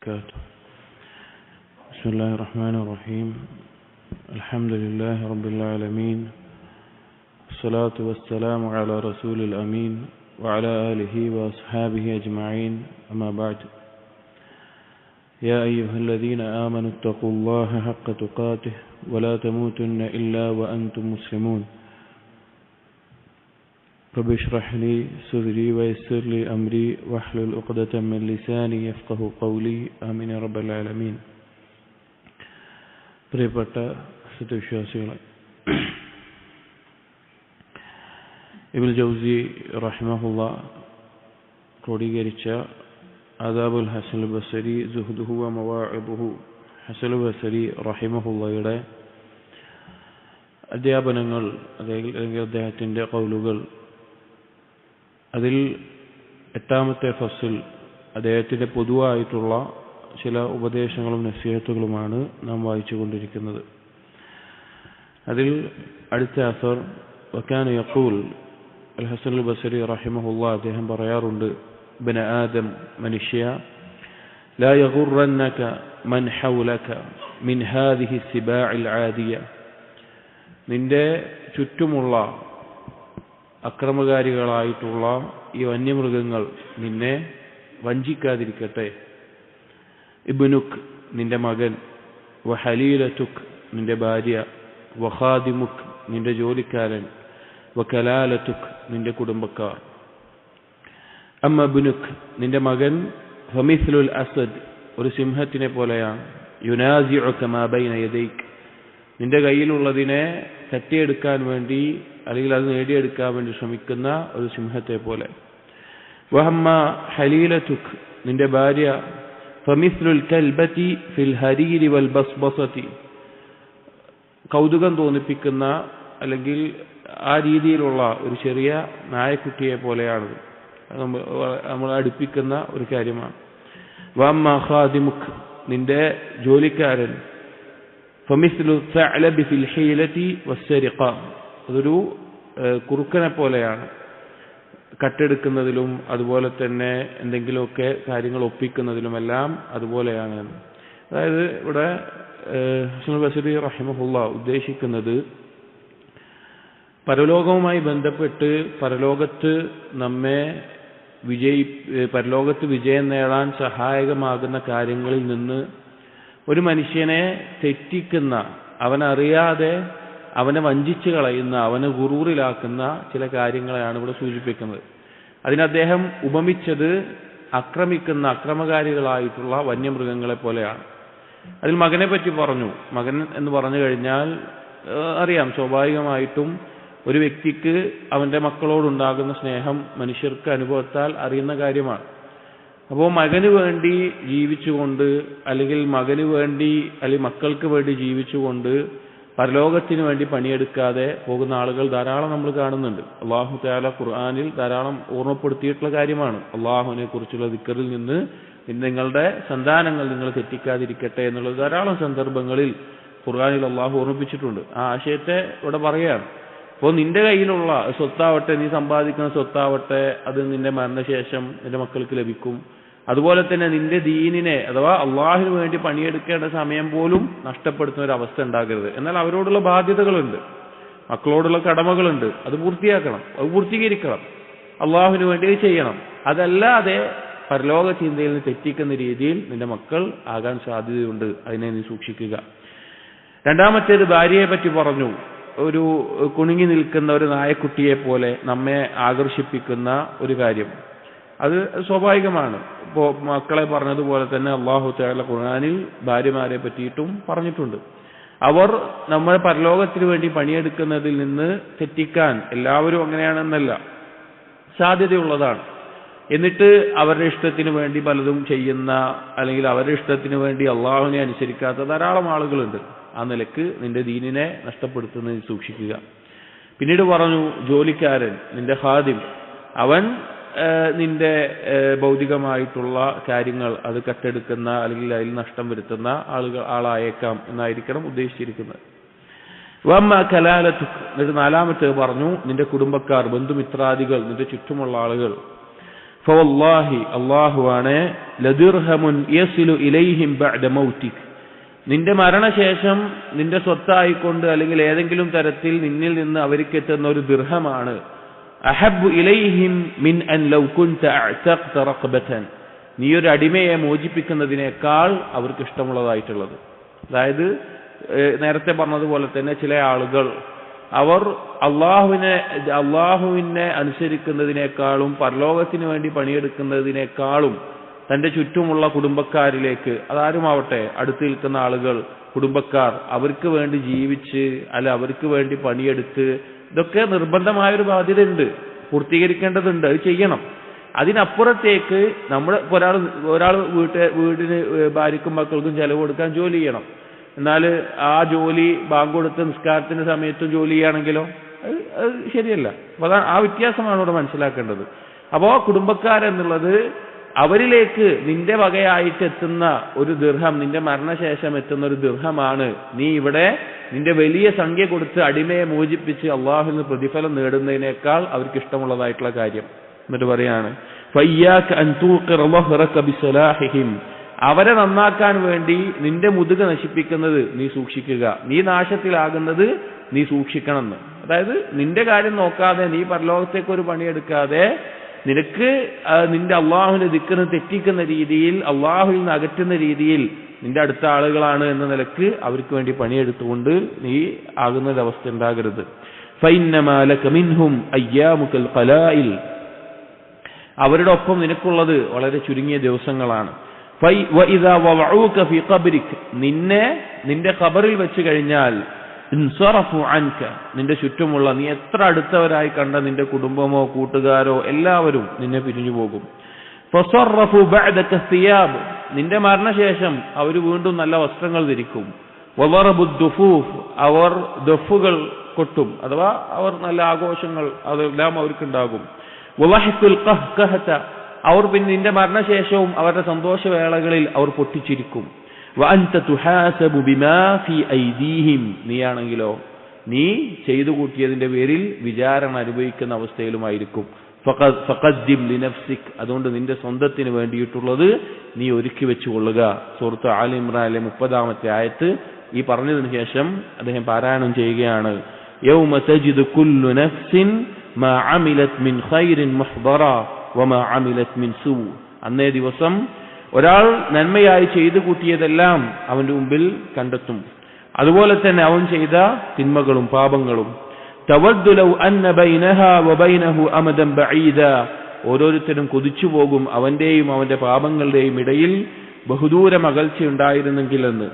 وبركاته. بسم الله الرحمن الرحيم. الحمد لله رب العالمين، الصلاة والسلام على رسول الأمين وعلى آله وأصحابه أجمعين، أما بعد. يا أيها الذين آمنوا اتقوا الله حق تقاته ولا تموتن إلا وأنتم مسلمون. رب اشرح لي صدري ويسر لي أمري واحلل عقدة من لساني يفقهوا قولي، آمين يا رب العالمين. പ്രിയപ്പെട്ട സത്യവിശ്വാസികളെ, ഇബ്നുൽ ജൗസി റഹിമഹുല്ലാ ക്രോഡീകരിച്ച ആദാബുൽ ഹസനുൽ ബസരി സുഹ്ദുഹു വ മവാഇദുഹു, ഹസനുൽ ബസരി റഹിമഹുല്ലയുടെ അധ്യാപനങ്ങൾ അല്ലെങ്കിൽ അദ്ദേഹത്തിൻ്റെ ഖൗലുകൾ, അതിൽ 8ാമത്തെ ഫസ്ൽ അദ്ദേഹത്തിൻ്റെ പൊതുവായിട്ടുള്ള ചില ഉപദേശങ്ങളും നസീഹത്തുകളുമാണ് നാം വായിച്ചു കൊണ്ടിരിക്കുന്നത്. അതിൽ അടുത്ത അസർ വകാന യഖൂൽ, അൽ ഹസനുൽ ബസരി റഹിമഹുല്ലാ അദ്ദേഹം പറയാറുണ്ട്, ഇബ്ന ആദം, മനുഷ്യ, ലാ യഗുറന്നക മൻ ഹൗലക മിൻ ഹാദിഹി സിബാഇൽ ആദിയ, നിന്റെ ചുറ്റുമുള്ള അക്രമകാരികളായിട്ടുള്ള ഈ വന്യമൃഗങ്ങൾ നിന്നെ വഞ്ചിക്കാതിരിക്കട്ടെ. ഇബ്നുക്, നിന്റെ മകൻ, വഹലീലതുക്, നിന്റെ ഭാര്യ, വഖാദിമുക്, നിന്റെ ജോലിക്കാരൻ, വകലാലതുക്, നിന്റെ കുടുംബക്കാർ. അമ്മ ഇബ്നുക്, നിന്റെ മകൻ, ഫമിസ്ലുൽ അസദ്, ഒരു സിംഹത്തിനെ പോലെയാണ്, യുനാസിഉക മാ ബൈന യദൈക്, നിന്റെ കയ്യിലുള്ളതിനെ തട്ടിയെടുക്കാൻ വേണ്ടി അല്ലെങ്കിൽ അത് നേടിയെടുക്കാൻ വേണ്ടി ശ്രമിക്കുന്ന ഒരു സിംഹത്തെ പോലെ. വഹമ്മ ഹലീലതുക്, നിന്റെ ഭാര്യ, ഫമിസ്ലുൽ കൽബതി ഫിൽ ഹരീരി വൽ ബസ്ബസതി, കൗതുകം തോന്നിപ്പിക്കുന്ന അല്ലെങ്കിൽ ആ രീതിയിലുള്ള ഒരു ചെറിയ നായക്കുട്ടിയെ പോലെയാണ്, നമ്മൾ അടുപ്പിക്കുന്ന ഒരു കാര്യമാണ്. വഅമ്മ ഖാദിമുക്, നിന്റെ ജോലിക്കാരൻ, ഫമിസ്ലു സഅലബി ഫിൽ ഹീലതി വസ്സരിഖ, അതൊരു കുറുക്കനെ പോലെയാണ്, കട്ടെടുക്കുന്നതിലും അതുപോലെ തന്നെ എന്തെങ്കിലുമൊക്കെ കാര്യങ്ങൾ ഒപ്പിക്കുന്നതിലുമെല്ലാം അതുപോലെയാണ്. അതായത് ഇവിടെ ഹസനുൽ ബസരി റഹിമഹുല്ലാ ഉദ്ദേശിക്കുന്നത്, പരലോകവുമായി ബന്ധപ്പെട്ട് പരലോകത്ത് വിജയം നേടാൻ സഹായകമാകുന്ന കാര്യങ്ങളിൽ നിന്ന് ഒരു മനുഷ്യനെ തെറ്റിക്കുന്ന, അവനറിയാതെ അവനെ വഞ്ചിച്ചു കളയുന്ന, അവനെ ഗുറൂറിലാക്കുന്ന ചില കാര്യങ്ങളെയാണ് ഇവിടെ സൂചിപ്പിക്കുന്നത്. അതിന് അദ്ദേഹം ഉപമിച്ചത് അക്രമകാരികളായിട്ടുള്ള വന്യമൃഗങ്ങളെ പോലെയാണ്. അതിൽ മകനെ പറ്റി പറഞ്ഞു. മകൻ എന്ന് പറഞ്ഞു കഴിഞ്ഞാൽ അറിയാം, സ്വാഭാവികമായിട്ടും ഒരു വ്യക്തിക്ക് അവൻ്റെ മക്കളോടുണ്ടാകുന്ന സ്നേഹം മനുഷ്യർക്ക് അനുഭവത്താൽ അറിയുന്ന കാര്യമാണ്. അപ്പോൾ മകന് വേണ്ടി ജീവിച്ചുകൊണ്ട് അല്ലെങ്കിൽ മക്കൾക്ക് വേണ്ടി ജീവിച്ചുകൊണ്ട് പരലോകത്തിന് വേണ്ടി പണിയെടുക്കാതെ പോകുന്ന ആളുകൾ ധാരാളം നമ്മൾ കാണുന്നുണ്ട്. അല്ലാഹു തആല ഖുർആനിൽ ധാരാളം ഓർമ്മപ്പെടുത്തിയിട്ടുള്ള കാര്യമാണ്. അള്ളാഹുവിനെ കുറിച്ചുള്ള ദിക്റിൽ നിന്ന് നിങ്ങളുടെ സന്താനങ്ങൾ നിങ്ങൾ തെറ്റിക്കാതിരിക്കട്ടെ എന്നുള്ളത് ധാരാളം സന്ദർഭങ്ങളിൽ ഖുർആനിൽ അള്ളാഹു ഓർമ്മിപ്പിച്ചിട്ടുണ്ട്. ആ ആശയത്തെ ഇവിടെ പറയുകയാണ്. അപ്പോൾ നിന്റെ കയ്യിലുള്ള സ്വത്താവട്ടെ, നീ സമ്പാദിക്കുന്ന സ്വത്താവട്ടെ, അത് നിന്റെ മരണശേഷം നിന്റെ മക്കൾക്ക് ലഭിക്കും. അതുപോലെ തന്നെ നിന്റെ ദീനിനെ അഥവാ അള്ളാഹിന് വേണ്ടി പണിയെടുക്കേണ്ട സമയം പോലും നഷ്ടപ്പെടുത്തുന്ന ഒരു അവസ്ഥ ഉണ്ടാകരുത്. എന്നാൽ അവരോടുള്ള ബാധ്യതകളുണ്ട്, മക്കളോടുള്ള കടമകളുണ്ട്, അത് പൂർത്തിയാക്കണം, അത് പൂർത്തീകരിക്കണം, അള്ളാഹുവിന് വേണ്ടി ചെയ്യണം. അതല്ലാതെ പരലോക ചിന്തയിൽ നിന്ന് തെറ്റിക്കുന്ന രീതിയിൽ നിന്റെ മക്കൾ ആകാൻ സാധ്യതയുണ്ട്, അതിനെ നീ സൂക്ഷിക്കുക. രണ്ടാമത്തേത് ഭാര്യയെ പറ്റി പറഞ്ഞു. ഒരു കുണുങ്ങി നിൽക്കുന്ന ഒരു നായക്കുട്ടിയെ പോലെ നമ്മെ ആകർഷിപ്പിക്കുന്ന ഒരു കാര്യം, അത് സ്വാഭാവികമാണ്. ഇപ്പോൾ മക്കളെ പറഞ്ഞതുപോലെ തന്നെ അല്ലാഹു തആല ഖുർആനിൽ ഭാര്യമാരെ പറ്റിയിട്ടും പറഞ്ഞിട്ടുണ്ട്. അവർ നമ്മുടെ പരലോകത്തിന് വേണ്ടി പണിയെടുക്കുന്നതിൽ നിന്ന് തെറ്റിക്കാൻ, എല്ലാവരും അങ്ങനെയാണെന്നല്ല, സാധ്യതയുള്ളതാണ്. എന്നിട്ട് അവരുടെ ഇഷ്ടത്തിന് വേണ്ടി പലതും ചെയ്യുന്ന അല്ലെങ്കിൽ അവരുടെ ഇഷ്ടത്തിന് വേണ്ടി അള്ളാഹുവിനെ അനുസരിക്കാത്ത ധാരാളം ആളുകളുണ്ട്. ആ നിലക്ക് നിന്റെ ദീനിനെ നഷ്ടപ്പെടുത്തുന്നതിൽ സൂക്ഷിക്കുക. പിന്നീട് പറഞ്ഞു ജോലിക്കാരൻ, നിന്റെ ഖാദിം, അവൻ നിന്റെ ഭൗതികമായിട്ടുള്ള കാര്യങ്ങൾ അത് കട്ടെടുക്കുന്ന അല്ലെങ്കിൽ അതിൽ നഷ്ടം വരുത്തുന്ന ആളായേക്കാം എന്നായിരിക്കണം ഉദ്ദേശിച്ചിരിക്കുന്നത്. വമ്മ കലാലത്തുക്, എന്നിട്ട് നാലാമത്തെ പറഞ്ഞു നിന്റെ കുടുംബക്കാർ, ബന്ധുമിത്രാദികൾ, നിന്റെ ചുറ്റുമുള്ള ആളുകൾ. ഫവല്ലാഹി അല്ലാഹുവാണ് ലദിർഹമുൻ യസിലു ഇലൈഹിം ബഅദ മൗതിക്, നിന്റെ മരണശേഷം നിന്റെ സ്വത്തായിക്കൊണ്ട് അല്ലെങ്കിൽ ഏതെങ്കിലും തരത്തിൽ നിന്നിൽ നിന്ന് അവർക്ക് എത്തുന്ന ഒരു ദിർഹമാണ്. അഹബ്ബു ഇലൈഹിം മിൻ അൻ ലൗ കുൻത അഅതഖ്ത റഖബതൻ, നീ ഒരു അടിമയെ മോചിപ്പിക്കുന്നതിനേക്കാൾ അവർക്ക് ഇഷ്ടമുള്ളതായിട്ടുള്ളത്. അതായത് നേരത്തെ പറഞ്ഞതുപോലെ തന്നെ ചില ആളുകൾ അവർ അള്ളാഹുവിനെ അനുസരിക്കുന്നതിനേക്കാളും പരലോകത്തിന് വേണ്ടി പണിയെടുക്കുന്നതിനേക്കാളും തന്റെ ചുറ്റുമുള്ള കുടുംബക്കാരിലേക്ക്, അതാരുമാവട്ടെ, അടുത്ത് നിൽക്കുന്ന ആളുകൾ, കുടുംബക്കാർ, അവർക്ക് വേണ്ടി ജീവിച്ച് അല്ല അവർക്ക് വേണ്ടി പണിയെടുത്ത്, ഇതൊക്കെ നിർബന്ധമായൊരു ബാധ്യതയുണ്ട്, പൂർത്തീകരിക്കേണ്ടതുണ്ട്, അത് ചെയ്യണം. അതിനപ്പുറത്തേക്ക് നമ്മുടെ ഒരാൾ വീടിന് ഭാര്യക്കും മക്കൾക്കും ചെലവ് കൊടുക്കാൻ ജോലി ചെയ്യണം. എന്നാൽ ആ ജോലി ബാങ്ക് കൊടുത്ത് നിസ്കാരത്തിന്റെ സമയത്തും ജോലി ചെയ്യുകയാണെങ്കിലോ അത് ശരിയല്ല. അപ്പൊ അതാണ് ആ വ്യത്യാസമാണ് ഇവിടെ മനസ്സിലാക്കേണ്ടത്. അപ്പോ കുടുംബക്കാരെന്നുള്ളത് അവരിലേക്ക് നിന്റെ വകയായിട്ട് എത്തുന്ന ഒരു ദിർഹം, നിന്റെ മരണശേഷം എത്തുന്ന ഒരു ദിർഹമാണ്. നീ ഇവിടെ നിന്റെ വലിയ സംഖ്യ കൊടുത്ത് അടിമയെ മോചിപ്പിച്ച് അള്ളാഹുവിന് പ്രതിഫലം നേടുന്നതിനേക്കാൾ അവർക്ക് ഇഷ്ടമുള്ളതായിട്ടുള്ള കാര്യം. എന്നിട്ട് പറയാണ് ഫയ്യാക അൻ തൂഖിറ വഹ്റക ബിസലാഹിഹിം, അവരെ നന്നാക്കാൻ വേണ്ടി നിന്റെ മുതുക നശിപ്പിക്കുന്നത് നീ സൂക്ഷിക്കുക, നീ നാശത്തിലാകുന്നത് നീ സൂക്ഷിക്കണമെന്ന്. അതായത് നിന്റെ കാര്യം നോക്കാതെ, നീ പരലോകത്തേക്ക് ഒരു പണിയെടുക്കാതെ, നിനക്ക് നിന്റെ അള്ളാഹുവിന്റെ ദിക്റിന് തെറ്റിക്കുന്ന രീതിയിൽ, അള്ളാഹുവിൽ നിന്ന് അകറ്റുന്ന രീതിയിൽ നിന്റെ അടുത്ത ആളുകളാണ് എന്ന നിലക്ക് അവർക്ക് വേണ്ടി പണിയെടുത്തുകൊണ്ട് നീ ആകുന്നൊരവസ്ഥ ഉണ്ടാകരുത്. ഫഇന്നമാ ലക മിൻഹും അയ്യാമുകൽ ഖലാഇൽ, അവരുടെ ഒപ്പം നിനക്കുള്ളത് വളരെ ചുരുങ്ങിയ ദിവസങ്ങളാണ്. വഇദാ വദഊക ഫീ ഖബ്രിക്, നിന്റെ ഖബറിൽ വെച്ച് കഴിഞ്ഞാൽ ഇൻസറഫു അൻക, നിന്റെ ചുറ്റുമുള്ള നീ എത്ര അടുത്തവരായി കണ്ട നിന്റെ കുടുംബമോ കൂട്ടുകാരോ എല്ലാവരും നിന്നെ പിരിഞ്ഞു പോകും. ഫസറഫു ബഅദക സിയാബ്, നിന്റെ മരണശേഷം അവർ വീണ്ടും നല്ല വസ്ത്രങ്ങൾ ധരിക്കും. വദറബു ദുഫൂഫ്, അവർ ദഫുകൾ കൊട്ടും, അഥവാ അവർ നല്ല ആഘോഷങ്ങൾ അതെല്ലാം അവർക്കുണ്ടാകും. വലഹ്കുൽ ഖഹ്ഖഹത, അവർ പിന്നെ നിന്റെ മരണശേഷവും അവരുടെ സന്തോഷവേളകളിൽ അവർ പൊട്ടിച്ചിരിക്കും. വഅൻത തുഹാസബു ബിമാ ഫീ ഐദീഹിം, നീയാണെങ്കിലോ നീ ചെയ്തു കൂട്ടിയതിന്റെ പേരിൽ വിചാരണ അനുഭവിക്കുന്ന അവസ്ഥയിലുമായിരിക്കും. ഫഖദ്ദിം ലിനഫ്സിക്, അതുകൊണ്ട് നിന്റെ സ്വന്തത്തിന് വേണ്ടിയിട്ടുള്ളത് നീ ഒരുക്കി വെച്ചുകൊള്ളുക. സൂറത്ത് ആൽ ഇംറാനിലെ 30-ാമത്തെ ആയത്ത് ഈ പറഞ്ഞതിന് ശേഷം അദ്ദേഹം പാരായണം ചെയ്യുകയാണ്. യൗമ തജിദു കുല്ലു നഫ്സിൻ മാ അമിലത് മിൻ ഖൈറിൻ മുഹ്ദറ വമാ അമിലത് മിൻ സൂ, അന്നേ ദിവസം ഒരാൾ നന്മയായി ചെയ്തു കൂട്ടിയതെല്ലാം അവന്റെ മുമ്പിൽ കണ്ടെത്തും, അതുപോലെ തന്നെ അവൻ ചെയ്ത തിന്മകളും പാപങ്ങളും. തവദ്ദു ലൗ അന്ന ബൈനഹാ വബൈനഹു അമദൻ ബഈദ, ഓരോരുത്തരും കൊതിച്ചു പോകും അവന്റെയും അവന്റെ പാപങ്ങളുടെയും ഇടയിൽ ബഹുദൂരം അകൽച്ചയുണ്ടായിരുന്നെങ്കിൽ എന്ന്.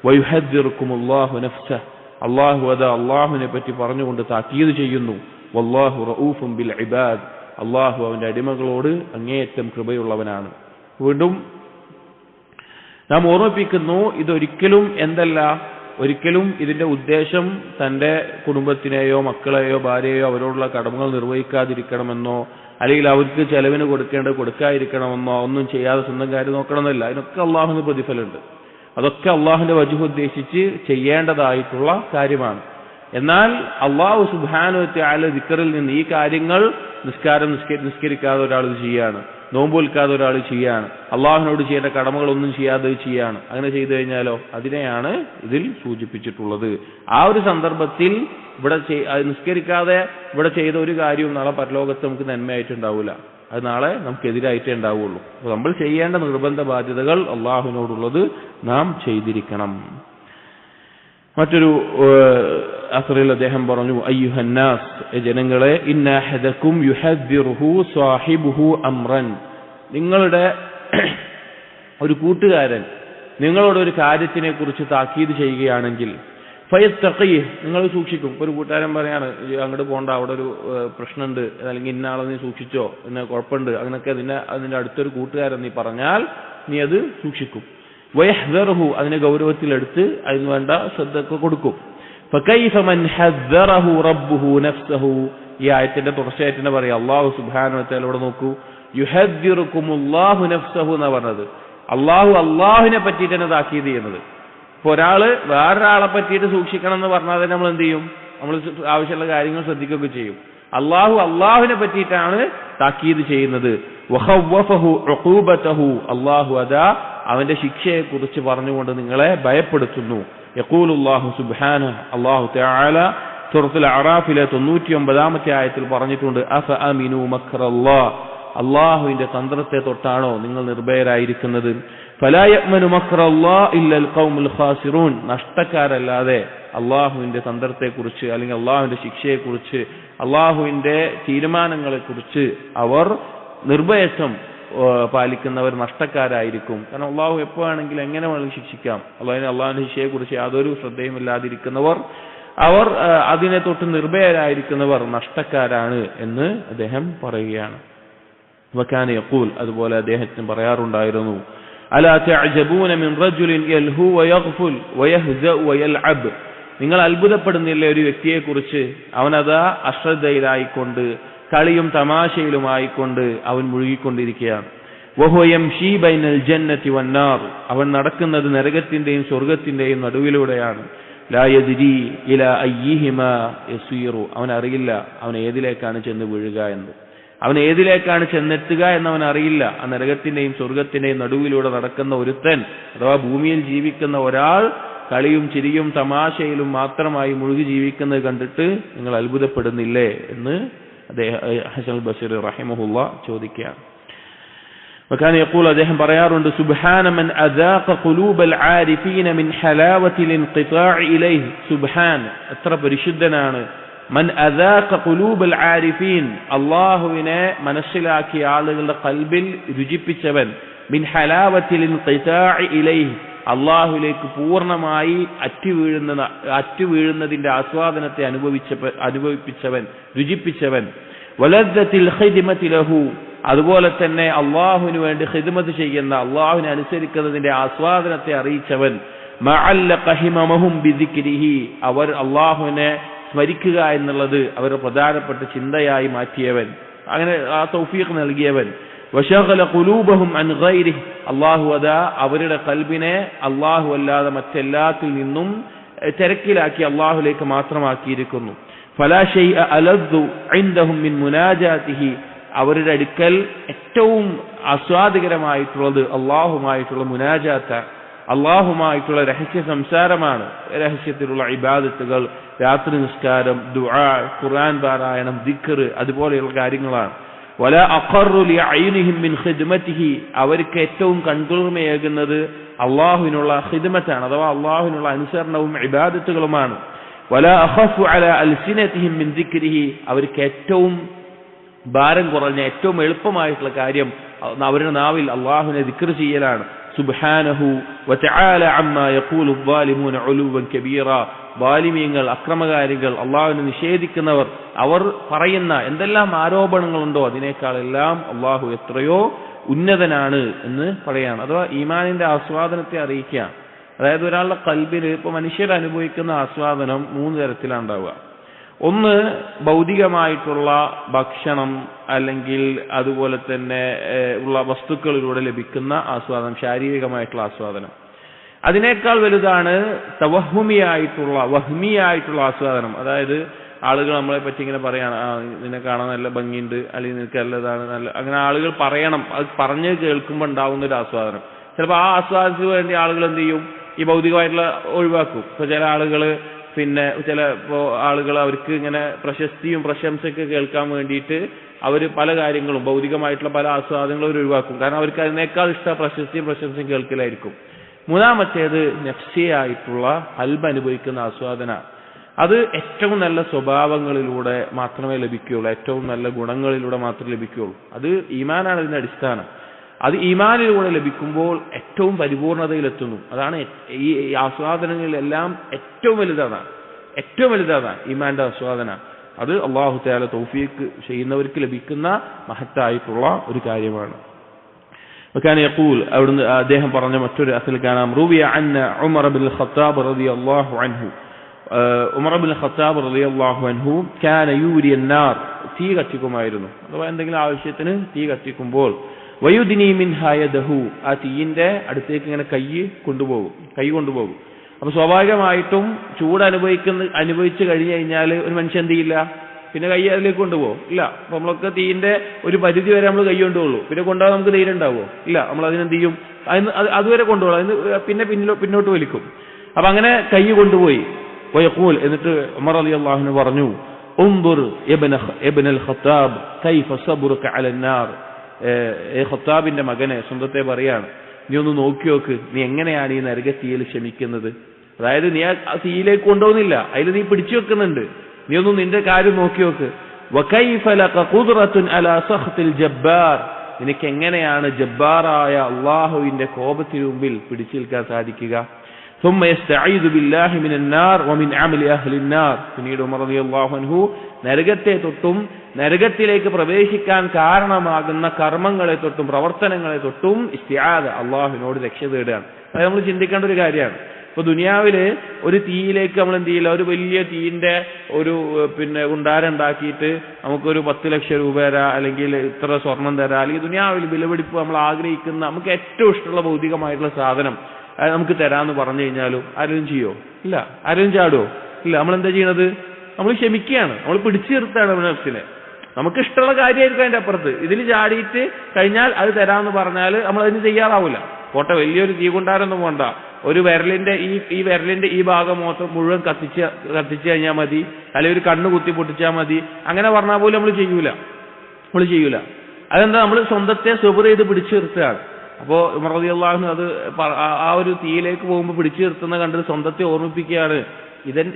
വയുഹദ്ദിറുക്കുമുല്ലാഹു നഫ്സഹ, അല്ലാഹു അതാ അല്ലാഹുവിനെ പറ്റി പറഞ്ഞുകൊണ്ട് താക്കീത് ചെയ്യുന്നു. വല്ലാഹു റഊഫും ബിൽ ഇബാദ്, അല്ലാഹു അവന്റെ അടിമകളോട് അങ്ങേയറ്റം കൃപയുള്ളവനാണ്. വീണ്ടും നാം ഓർമ്മിപ്പിക്കുന്നു, ഇതൊരിക്കലും ഒരിക്കലും ഇതിന്റെ ഉദ്ദേശം തന്റെ കുടുംബത്തിനെയോ മക്കളെയോ ഭാര്യയെയോ അവരോടുള്ള കടമകൾ നിർവഹിക്കാതിരിക്കണമെന്നോ അല്ലെങ്കിൽ അവർക്ക് ചെലവിന് കൊടുക്കാതിരിക്കണമെന്നോ ഒന്നും ചെയ്യാതെ സ്വന്തം കാര്യം നോക്കണമെന്നില്ല. അതിനൊക്കെ അള്ളാഹുവിന് പ്രതിഫലമുണ്ട്. അതൊക്കെ അള്ളാഹുവിന്റെ വജ്ഹ് ഉദ്ദേശിച്ച് ചെയ്യേണ്ടതായിട്ടുള്ള കാര്യമാണ്. എന്നാൽ അള്ളാഹു സുബ്ഹാനഹു വ തആല ദിക്റിൽ നിന്ന് ഈ കാര്യങ്ങൾ നിസ്കരിക്കാതെ ഒരാൾ ചെയ്യാണ്, നോമ്പൊൽക്കാതെ ഒരാൾ ചെയ്യാണ്, അള്ളാഹുവിനോട് ചെയ്യേണ്ട കടമകളൊന്നും ചെയ്യാതെ ചെയ്യാണ്. അങ്ങനെ ചെയ്തു കഴിഞ്ഞാലോ അതിനെയാണ് ഇതിൽ സൂചിപ്പിച്ചിട്ടുള്ളത്. ആ ഒരു സന്ദർഭത്തിൽ ഇവിടെ നിസ്കരിക്കാതെ ഇവിടെ ചെയ്ത ഒരു കാര്യവും നാളെ പരലോകത്ത് നമുക്ക് നന്മയായിട്ടുണ്ടാവില്ല, അത് നാളെ നമുക്കെതിരായിട്ടേ ഉണ്ടാവുള്ളൂ. അപ്പോൾ നമ്മൾ ചെയ്യേണ്ട നിർബന്ധ ബാധ്യതകൾ അള്ളാഹുവിനോടുള്ളത് നാം ചെയ്തിരിക്കണം. മറ്റൊരു അസ്റിൽ അദ്ദേഹം പറഞ്ഞു, അയ്യുഹന്നാസ്, ജനങ്ങളെ, ഇന്ന അഹദകും യുഹദ്ദിറുഹു സാഹിബുഹു അംറൻ, നിങ്ങളുടെ ഒരു കൂട്ടുകാരൻ നിങ്ങളോട് ഒരു കാര്യത്തിനെ കുറിച്ച് താക്കീത് ചെയ്യുകയാണെങ്കിൽ ഫയത്തഖീഹ്, നിങ്ങൾ സൂക്ഷിക്കും. ഒരു കൂട്ടുകാരൻ പറയാണ് അങ്ങോട്ട് പോകണ്ട, അവിടെ ഒരു പ്രശ്നമുണ്ട്, അല്ലെങ്കിൽ ഇന്നാളെ നീ സൂക്ഷിച്ചോ, ഇന്ന കുഴപ്പമുണ്ട്, അങ്ങനെയൊക്കെ അതിന്റെ അടുത്തൊരു കൂട്ടുകാരൻ നീ പറഞ്ഞാൽ നീ അത് സൂക്ഷിക്കും. വയഹ്ദറുഹു, അതിനെ ഗൗരവത്തിലെടുത്ത് അതിന് വേണ്ട ശ്രദ്ധയൊക്കെ കൊടുക്കും. ഫകൈഫ മൻ ഹദ്ദറഹു റബ്ബുഹു നഫ്സഹു, ഈ ആയത്തിന്റെ തുടർച്ചയായിട്ട് തന്നെ പറയാം. അല്ലാഹു സുബ്ഹാനഹു വ തആല ഇവിടെ നോക്കൂ, യുഹദ്ദിറുകുമുല്ലാഹു നഫ്സഹു എന്നാ പറഞ്ഞത്. അള്ളാഹുവിനെ പറ്റിയിട്ട് തന്നെ താക്കീത് ചെയ്യുന്നത്. ഇപ്പൊ ഒരാള് വേറൊരാളെ പറ്റിയിട്ട് സൂക്ഷിക്കണം എന്ന് പറഞ്ഞാൽ തന്നെ നമ്മൾ എന്ത് ചെയ്യും? നമ്മൾ ആവശ്യമുള്ള കാര്യങ്ങൾ ശ്രദ്ധിക്കുകയൊക്കെ ചെയ്യും. അള്ളാഹുവിനെ പറ്റിയിട്ടാണ് താക്കീത് ചെയ്യുന്നത്. വഖവ്വഫഹു ഉഖൂബതഹു, അല്ലാഹു അതാ അവന്റെ ശിക്ഷയെക്കുറിച്ച് പറഞ്ഞുകൊണ്ട് നിങ്ങളെ ഭയപ്പെടുത്തുന്നു. യഖൂലുല്ലാഹു സുബ്ഹാനഹു, അല്ലാഹു തആല സൂറത്തുൽ അറാഫിലെ 99-ാമത്തെ ആയത്തിൽ പറഞ്ഞിട്ടുണ്ട്, അഫ അമിനു മക്റല്ലാഹ്, അല്ലാഹുവിന്റെ തന്ത്രത്തെ തൊട്ടാണോ നിങ്ങൾ നിർഭയരായിരിക്കുന്നത്? ഫലാ യഅ്മനു മക്റല്ലാഹ് ഇല്ലൽ ഖൗമുൽ ഖാസിറൂൻ, നഷ്ടക്കാരല്ലാതെ അല്ലാഹുവിന്റെ തന്ത്രത്തെക്കുറിച്ച് അല്ലെങ്കിൽ അല്ലാഹുവിന്റെ ശിക്ഷയെക്കുറിച്ച് അല്ലാഹുവിന്റെ തീരുമാനങ്ങളെക്കുറിച്ച് അവർ നിർഭയത്വം പാലിക്കുന്നവർ നഷ്ടക്കാരായിരിക്കും. കാരണം അല്ലാഹു എപ്പോഴാണെങ്കിലും എങ്ങനെ വേണമെങ്കിലും ശിക്ഷിക്കാം. അല്ലാഹുവിന്റെ ശിക്ഷയെക്കുറിച്ച് യാതൊരു ശ്രദ്ധയും ഇല്ലാതിരിക്കുന്നവർ, അവർ അതിനെ തൊട്ട് നിർഭയരായിരിക്കുന്നവർ നഷ്ടക്കാരാണ് എന്ന് അദ്ദേഹം പറയുകയാണ്. വകാന യഖൂൽ, അതുപോലെ അദ്ദേഹത്തിന് പറയാറുണ്ടായിരുന്നു, അലാ തഅജബൂന മിൻ റജുലിൻ യൽഹു വയഗ്ഫുൽ വയഹ്സഉ വയൽഅബ്, നിങ്ങൾ അത്ഭുതപ്പെടുന്നില്ലേ ഒരു വ്യക്തിയെക്കുറിച്ച്, അവനതാ അശ്രദ്ധയിലായിക്കൊണ്ട് കളിയും തമാശയിലുമായിക്കൊണ്ട് അവൻ മുഴുകിക്കൊണ്ടിരിക്കുകയാണ്. വഹുവ യംശീ ബൈനൽ ജന്നതി വന്നാർ, അവൻ നടക്കുന്നത് നരകത്തിന്റെയും സ്വർഗത്തിന്റെയും നടുവിലൂടെയാണ്. ലാ യദ്രി ഇലാ അയ്യിഹിമാ യസീറു, അവൻ അറിയില്ല അവൻ ഏതിലേക്കാണ് ചെന്ന് വീഴുക എന്ന്, അവൻ ഏതിലേക്കാണ് ചെന്നെത്തുക എന്നവൻ അറിയില്ല. ആ നരകത്തിന്റെയും സ്വർഗത്തിന്റെയും നടുവിലൂടെ നടക്കുന്ന ഒരുത്തൻ, അഥവാ ഭൂമിയിൽ ജീവിക്കുന്ന ഒരാൾ കളിയും ചിരിയും തമാശയിലും മാത്രമായി മുഴുകി ജീവിക്കുന്നത് കണ്ടിട്ട് നിങ്ങൾ അത്ഭുതപ്പെടുന്നില്ലേ എന്ന് അദ്ദേഹം ഹസൻ ബസരി റഹിമഹുള്ള ചോദിക്കുകയാണ്. وكان يقول അദ്ദേഹം പറയാറുണ്ട്, സുബ്ഹാന മൻ അദാഖ ഖുലൂബൽ ആരിഫീന മിൻ ഹലാവത്തിൽ ഇൻഖിതാഇ ഇലൈഹി, സുബ്ഹാൻ, എത്ര പരിശുദ്ധനാണ്, മൻ അദാഖ ഖുലൂബൽ ആരിഫീൻ, അല്ലാഹുവിനെ മനസ്സിലാക്കിയ ആളുകളുടെ ഖൽബിൽ രുചിപ്പിച്ചവൻ, മിൻ ഹലാവത്തിൽ ഇൻഖിതാഇ ഇലൈഹി, അല്ലാഹുവിലേക്ക് പൂർണ്ണമായി അറ്റുവീഴുന്നതിന്റെ ആസ്വാദനത്തെ അനുഭവിപ്പിച്ചവൻ, രുചിപ്പിച്ചവൻ, വലദ്ദത്തിൽ ഖിദ്മതി ലഹു, അതുപോലെ തന്നെ അള്ളാഹുവിന് വേണ്ടി ഖിദ്മത്ത് ചെയ്യുന്ന, അള്ളാഹുവിനെ അനുസരിക്കുന്നതിന്റെ ആസ്വാദനത്തെ അറിയിച്ചവൻ, മഅല്ലഖ ഹിമമഹും ബിദിക്രിഹി, അവർ അള്ളാഹുവിനെ സ്മരിക്കുക എന്നുള്ളത് അവരുടെ പ്രധാനപ്പെട്ട ചിന്തയായി മാറ്റിയവൻ, അങ്ങനെ ആ തൗഫീഖ് നൽകിയവൻ. വശഗല ഖുലൂബഹും അൻ ഗൈരിഹി, അല്ലാഹു അതാ അവരുടെ ഖൽബിനെ അല്ലാഹു അല്ലാതെ മറ്റെല്ലാത്തിൽ നിന്നും തിരക്കിലാക്കി അല്ലാഹുവിലേക്ക് മാത്രമാക്കിയിരിക്കുന്നു. ഫലാ ശൈഅ അലദ്ദു ഇൻദഹും മിൻ മുനാജാതിഹി, അവരുടെ അടുക്കൽ ഏറ്റവും ആസ്വാദികരമായിട്ടുള്ളത് അല്ലാഹുമായിട്ടുള്ള മുനാജാത്ത, അല്ലാഹുമായിട്ടുള്ള രഹസ്യ സംസാരമാണ്. രഹസ്യത്തിലുള്ള ഇബാദത്തുകൾ, രാത്രി നിസ്കാരം, ദുആ, ഖുർആൻ പാരായണം, ദിക്ർ, അതുപോലെയുള്ള കാര്യങ്ങളാണ്. വലാ അഖറു ലിഅയ്നിഹിം മിൻ ഖിദ്മതിഹി, അവർക്ക് ഏറ്റവും കൺകുളിർമയേകുന്നത് അല്ലാഹുവിനുള്ള ഖിദ്മത്താണ്, അഥവാ അല്ലാഹുവിനുള്ള അനുസരണവും ഇബാദത്തുകളുമാണ്. വലാ അഖഫു അലാ അൽസിനതിഹിം മിൻ ദിക്രിഹി, അവർക്ക് ഏറ്റവും ഭാരം കുറഞ്ഞ ഏറ്റവും എളുപ്പമായിട്ടുള്ള കാര്യം അവരുടെ നാവിൽ അല്ലാഹുവിനെ ദിക്ർ ചെയ്യലാണ്. സുബ്ഹാനഹു വതആല അമ്മാ യഖൂലു الظالمون ഉലുവൻ കബീറ, ബാലിമീങ്ങൾ, അക്രമകാരികൾ, അല്ലാഹുവിനെ നിഷേധിക്കുന്നവർ, അവർ പറയുന്ന എന്തെല്ലാം ആരോപണങ്ങളുണ്ടോ അതിനേക്കാളെല്ലാം അല്ലാഹു എത്രയോ ഉന്നതനാണ് എന്ന് പറയാണ്. അഥവാ ഈമാനിന്റെ ആസ്വാദനത്തെ അറിയിക്കുകയാണ്. അതായത് ഒരാളുടെ ഖൽബിൽ, ഇപ്പൊ മനുഷ്യർ അനുഭവിക്കുന്ന ആസ്വാദനം 3 തരത്തിലാണ് ഉണ്ടാവുക. ഒന്ന് ഭൗതികമായിട്ടുള്ള ഭക്ഷണം അല്ലെങ്കിൽ അതുപോലെ തന്നെ ഉള്ള വസ്തുക്കളിലൂടെ ലഭിക്കുന്ന ആസ്വാദനം, ശാരീരികമായിട്ടുള്ള ആസ്വാദനം. അതിനേക്കാൾ വലുതാണ് വഹ്മിയായിട്ടുള്ള ആസ്വാദനം. അതായത് ആളുകൾ നമ്മളെ പറ്റി ഇങ്ങനെ പറയാണ്, നിന്നെ കാണാൻ നല്ല ഭംഗിയുണ്ട്, അല്ലെങ്കിൽ നിനക്ക് നല്ലതാണ്, അങ്ങനെ ആളുകൾ പറയണം, അത് പറഞ്ഞ് കേൾക്കുമ്പോൾ ഉണ്ടാവുന്ന ഒരു ആസ്വാദനം. ചിലപ്പോൾ ആ ആസ്വാദനത്തിന് വേണ്ടി ആളുകൾ എന്ത് ചെയ്യും, ഈ ഭൗതികമായിട്ടുള്ള ഒഴിവാക്കും. ഇപ്പൊ ചില ആളുകൾ ആളുകൾ അവർക്ക് ഇങ്ങനെ പ്രശസ്തിയും പ്രശംസയൊക്കെ കേൾക്കാൻ വേണ്ടിയിട്ട് അവർ പല കാര്യങ്ങളും, ഭൗതികമായിട്ടുള്ള പല ആസ്വാദനങ്ങളും അവർ ഒഴിവാക്കും. കാരണം അവർക്ക് അതിനേക്കാൾ ഇഷ്ടം പ്രശസ്തിയും പ്രശംസയും കേൾക്കലായിരിക്കും. മൂന്നാമത്തേത് നഫ്സിയായിട്ടുള്ള ഖൽബ് അനുഭവിക്കുന്ന ആസ്വാദന. അത് ഏറ്റവും നല്ല സ്വഭാവങ്ങളിലൂടെ മാത്രമേ ലഭിക്കുകയുള്ളൂ, ഏറ്റവും നല്ല ഗുണങ്ങളിലൂടെ മാത്രമേ ലഭിക്കുകയുള്ളൂ. അത് ഈമാനാണ് അതിന്റെ അടിസ്ഥാനം. അത് ഈമാനിലൂടെ ലഭിക്കുമ്പോൾ ഏറ്റവും പരിപൂർണതയിലെത്തുന്നു. അതാണ് ഈ ആസ്വാദനങ്ങളിലെല്ലാം ഏറ്റവും വലുതാണ് ഈമാന്റെ ആസ്വാദന. അത് അല്ലാഹു തആല തൗഫീഖ് ചെയ്യുന്നവർക്ക് ലഭിക്കുന്ന മഹത്തായിട്ടുള്ള ഒരു കാര്യമാണ്. وكان يقول, അവിടുന്ന് അദ്ദേഹം പറഞ്ഞ മറ്റൊരു അസൽ കാണാം, റൂവിയ അന്ന ഉമർ ഇബ്നുൽ ഖത്താബ് റളിയല്ലാഹു അൻഹു, ഉമർ ഇബ്നുൽ ഖത്താബ് റളിയല്ലാഹു അൻഹു കാന യൂരി അന്നാർ, തീ കത്തിക്കുമായിരുന്നു. അഥവാ എന്തെങ്കിലും ആവശ്യത്തിന് തീ കത്തിക്കുമ്പോൾ വയുദ്നി മിൻഹാ യദഹു, ആ തീയിന്റെ അടുത്തേക്ക് ഇങ്ങനെ കൈ കൊണ്ടുപോകും. അപ്പൊ സ്വാഭാവികമായിട്ടും ചൂട് അനുഭവിച്ചു കഴിഞ്ഞു കഴിഞ്ഞാൽ ഒരു മനുഷ്യൻ എന്ത് ചെയ്യില്ല, പിന്നെ കൈ അതിലേക്ക് കൊണ്ടുപോകും? ഇല്ല. അപ്പൊ നമ്മളൊക്കെ തീയിന്റെ ഒരു പരിധി വരെ നമ്മൾ കൈ കൊണ്ടുപോകുള്ളൂ. പിന്നെ കൊണ്ടുപോകാൻ നമുക്ക് ധൈര്യം ഉണ്ടാവുമോ? ഇല്ല. നമ്മൾ അതിനെന്ത് ചെയ്യും? അതുവരെ കൊണ്ടുപോകും. അതിന് പിന്നെ പിന്നോട്ട് വലിക്കും. അപ്പൊ അങ്ങനെ കൈ കൊണ്ടുപോയി. വയഖൂൽ, എന്നിട്ട് ഉമർ റളിയല്ലാഹു അൻഹു പറഞ്ഞു, ഉൻദുർ ഇബ്നുൽ ഖത്താബ് കൈഫ സബ്റുക അലൻ നാർ. ഖത്താബിന്റെ മകനെ സ്വന്തത്തെ പറയാണ്, നീ ഒന്ന് നോക്കി നോക്ക്, നീ എങ്ങനെയാണ് ഈ നരകത്തീയിൽ ക്ഷമിക്കുന്നത്. അതായത് നീ ആ തീയിലേക്ക് കൊണ്ടുപോകുന്നില്ല, അതിൽ നീ പിടിച്ചു വെക്കുന്നുണ്ട്. നീ ഒന്ന് നിന്റെ കാര്യം നോക്കി നോക്ക്. വകൈഫ ലക ഖുദ്റത്തുൻ അലാ സഖ്തിൽ ജബ്ബാർ. നിനക്ക് എങ്ങനെയാണ് ജബ്ബാറായ അല്ലാഹുവിന്റെ കോപത്തിന് മുമ്പിൽ പിടിച്ചു നിൽക്കാൻ സാധിക്കുക? ثم يستعيذ بالله من النار ومن عمل اهل النار. പിന്നീട് ഉമർ റളിയല്ലാഹു അൻഹു നരകത്തെ തൊട്ടും നരകത്തിലേക്ക് പ്രവേശിക്കാൻ കാരണമാകുന്ന കർമ്മങ്ങളെ തൊട്ടും പ്രവർത്തനങ്ങളെ തൊട്ടും ഇസ്തിആദ, അല്ലാഹുവിനോട് രക്ഷ തേടുകയാണ്. അത് നമ്മൾ ചിന്തിക്കേണ്ട ഒരു കാര്യമാണ്. ഇപ്പൊ ദുനിയാവില് ഒരു തീയിലേക്ക് നമ്മൾ എന്ത് ചെയ്യില്ല, ഒരു വലിയ തീയിന്റെ ഒരു കുണ്ടാരം ഉണ്ടാക്കിയിട്ട് നമുക്കൊരു 10 ലക്ഷം രൂപ തരാം, അല്ലെങ്കിൽ ഇത്ര സ്വർണം തരാം, അല്ലെങ്കിൽ ദുനിയാവിൽ വിലപിടിപ്പ് നമ്മൾ ആഗ്രഹിക്കുന്ന നമുക്ക് ഏറ്റവും ഇഷ്ടമുള്ള ഭൗതികമായിട്ടുള്ള സാധനം അത് നമുക്ക് തരാമെന്ന് പറഞ്ഞു കഴിഞ്ഞാലും ആരെങ്കിലും ചെയ്യോ? ഇല്ല. ആരെങ്കിലും ചാടുവോ? ഇല്ല. നമ്മൾ എന്താ ചെയ്യണത്? നമ്മൾ ക്ഷമിക്കുകയാണ്, നമ്മൾ പിടിച്ചു നിർത്തുകയാണ് മനസ്സിനെ. നമുക്ക് ഇഷ്ടമുള്ള കാര്യമായിരിക്കും അതിന്റെ അപ്പുറത്ത്. ഇതിൽ ചാടിയിട്ട് കഴിഞ്ഞാൽ അത് തരാമെന്ന് പറഞ്ഞാൽ നമ്മൾ അതിന് തയ്യാറാവില്ല. പോട്ടെ, വലിയൊരു തീ കൊണ്ടാരൊന്നും വേണ്ട, ഒരു വിരലിന്റെ ഈ ഭാഗം മുഴുവൻ കത്തിച്ചു കഴിഞ്ഞാൽ മതി, അല്ലെങ്കിൽ ഒരു കണ്ണ് കുത്തി പൊട്ടിച്ചാൽ മതി, അങ്ങനെ പറഞ്ഞാൽ പോലും നമ്മൾ ചെയ്യൂല. അതെന്താ? നമ്മൾ സ്വന്തത്തെ സബർ ചെയ്ത് പിടിച്ചു നിർത്തുകയാണ്. അപ്പോ ഉമർ റളിയല്ലാഹു അൻഹു അത് ആ ഒരു തീയിലേക്ക് പോകുമ്പോൾ പിടിച്ചു നിർത്തുന്ന കണ്ടത് സ്വന്തത്തെ ഓർമ്മിപ്പിക്കുകയാണ്,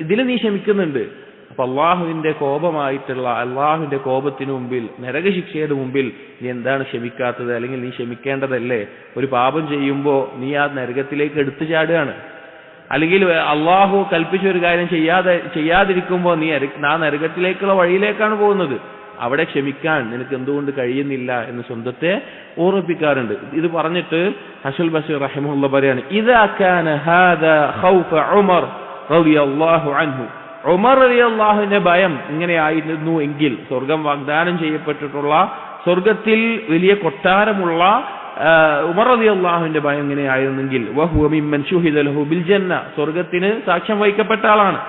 ഇതിൽ നീ ക്ഷമിക്കുന്നുണ്ട്. അപ്പൊ അള്ളാഹുവിന്റെ കോപമായിട്ടുള്ള അള്ളാഹുവിന്റെ കോപത്തിന് മുമ്പിൽ, നരകശിക്ഷയുടെ മുമ്പിൽ നീ എന്താണ് ക്ഷമിക്കാത്തത്? അല്ലെങ്കിൽ നീ ക്ഷമിക്കേണ്ടതല്ലേ? ഒരു പാപം ചെയ്യുമ്പോൾ നീ ആ നരകത്തിലേക്ക് എടുത്തു ചാടുകയാണ്. അല്ലെങ്കിൽ അള്ളാഹു കൽപ്പിച്ച ഒരു കാര്യം ചെയ്യാതിരിക്കുമ്പോൾ നീ ആ നരകത്തിലേക്കുള്ള വഴിയിലേക്കാണ് പോകുന്നത്. അവിടെ ക്ഷമിക്കാൻ നിനക്ക് എന്തുകൊണ്ട് കഴിയുന്നില്ല എന്ന് സ്വന്തത്തെ ഓർമ്മിപ്പിക്കാറുണ്ട്. ഇത് പറഞ്ഞിട്ട് ഹസൻ ബസീർ റഹിമഹുല്ലാഹ് പറയാണ്, ഇദാ കാന ഹാദാ ഖൗഫ ഉമർ റളിയല്ലാഹു അൻഹു. ഉമർ റളിയല്ലാഹുവിന്റെ ഭയം ഇങ്ങനെയായിരുന്നു എങ്കിൽ, സ്വർഗം വാഗ്ദാനം ചെയ്യപ്പെട്ടിട്ടുള്ള സ്വർഗത്തിൽ വലിയ കൊട്ടാരമുള്ള ഉമർ റളിയല്ലാഹുവിന്റെ ഭയം ഇങ്ങനെയായിരുന്നെങ്കിൽ, വഹുവ മിമ്മൻ ശുഹിദ ലഹു ബിൽ ജന്ന, സ്വർഗത്തിന് സാക്ഷ്യം വഹിക്കപ്പെട്ട ആളാണ്.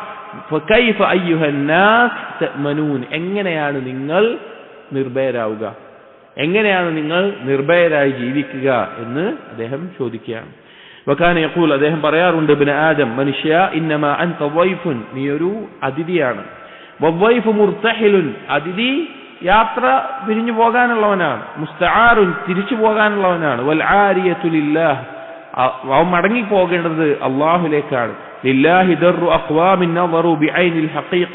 ഫകൈഫ അയ്യുഹൻ നാസ് തഅ്മനൂൻ, എങ്ങനെയാണ് നിങ്ങൾ നിർഭയരാവുക? എങ്ങനെയാണ് നിങ്ങൾ നിർഭയരായി ജീവിക്കുക എന്ന് അദ്ദേഹം ചോദിക്കുകയാണ്. വകാന യഖൂൽ, അദ്ദേഹം പറയാറുണ്ട്, ഇബ്നു ആദം, മനുഷ്യ, ഇന്നമാ അൻത വൈഫുൻ, നീ ഒരു അതിഥിയാണ്. വവൈഫു മുർതഹിലുൻ, അതിഥി യാത്ര പിരിഞ്ഞു പോകാനുള്ളവനാണ്. മുസ്തആറുൻ, തിരിച്ചു പോകാനുള്ളവനാണ്. വൽ ആരിയതു ലില്ലാഹ്, അവൻ മടങ്ങി പോകേണ്ടത് അല്ലാഹുവിലേക്കാണ്. ലില്ലാഹി ദർറു അഖ്വാമിൻ നദറു ബിഐനിൽ ഹഖീഖ,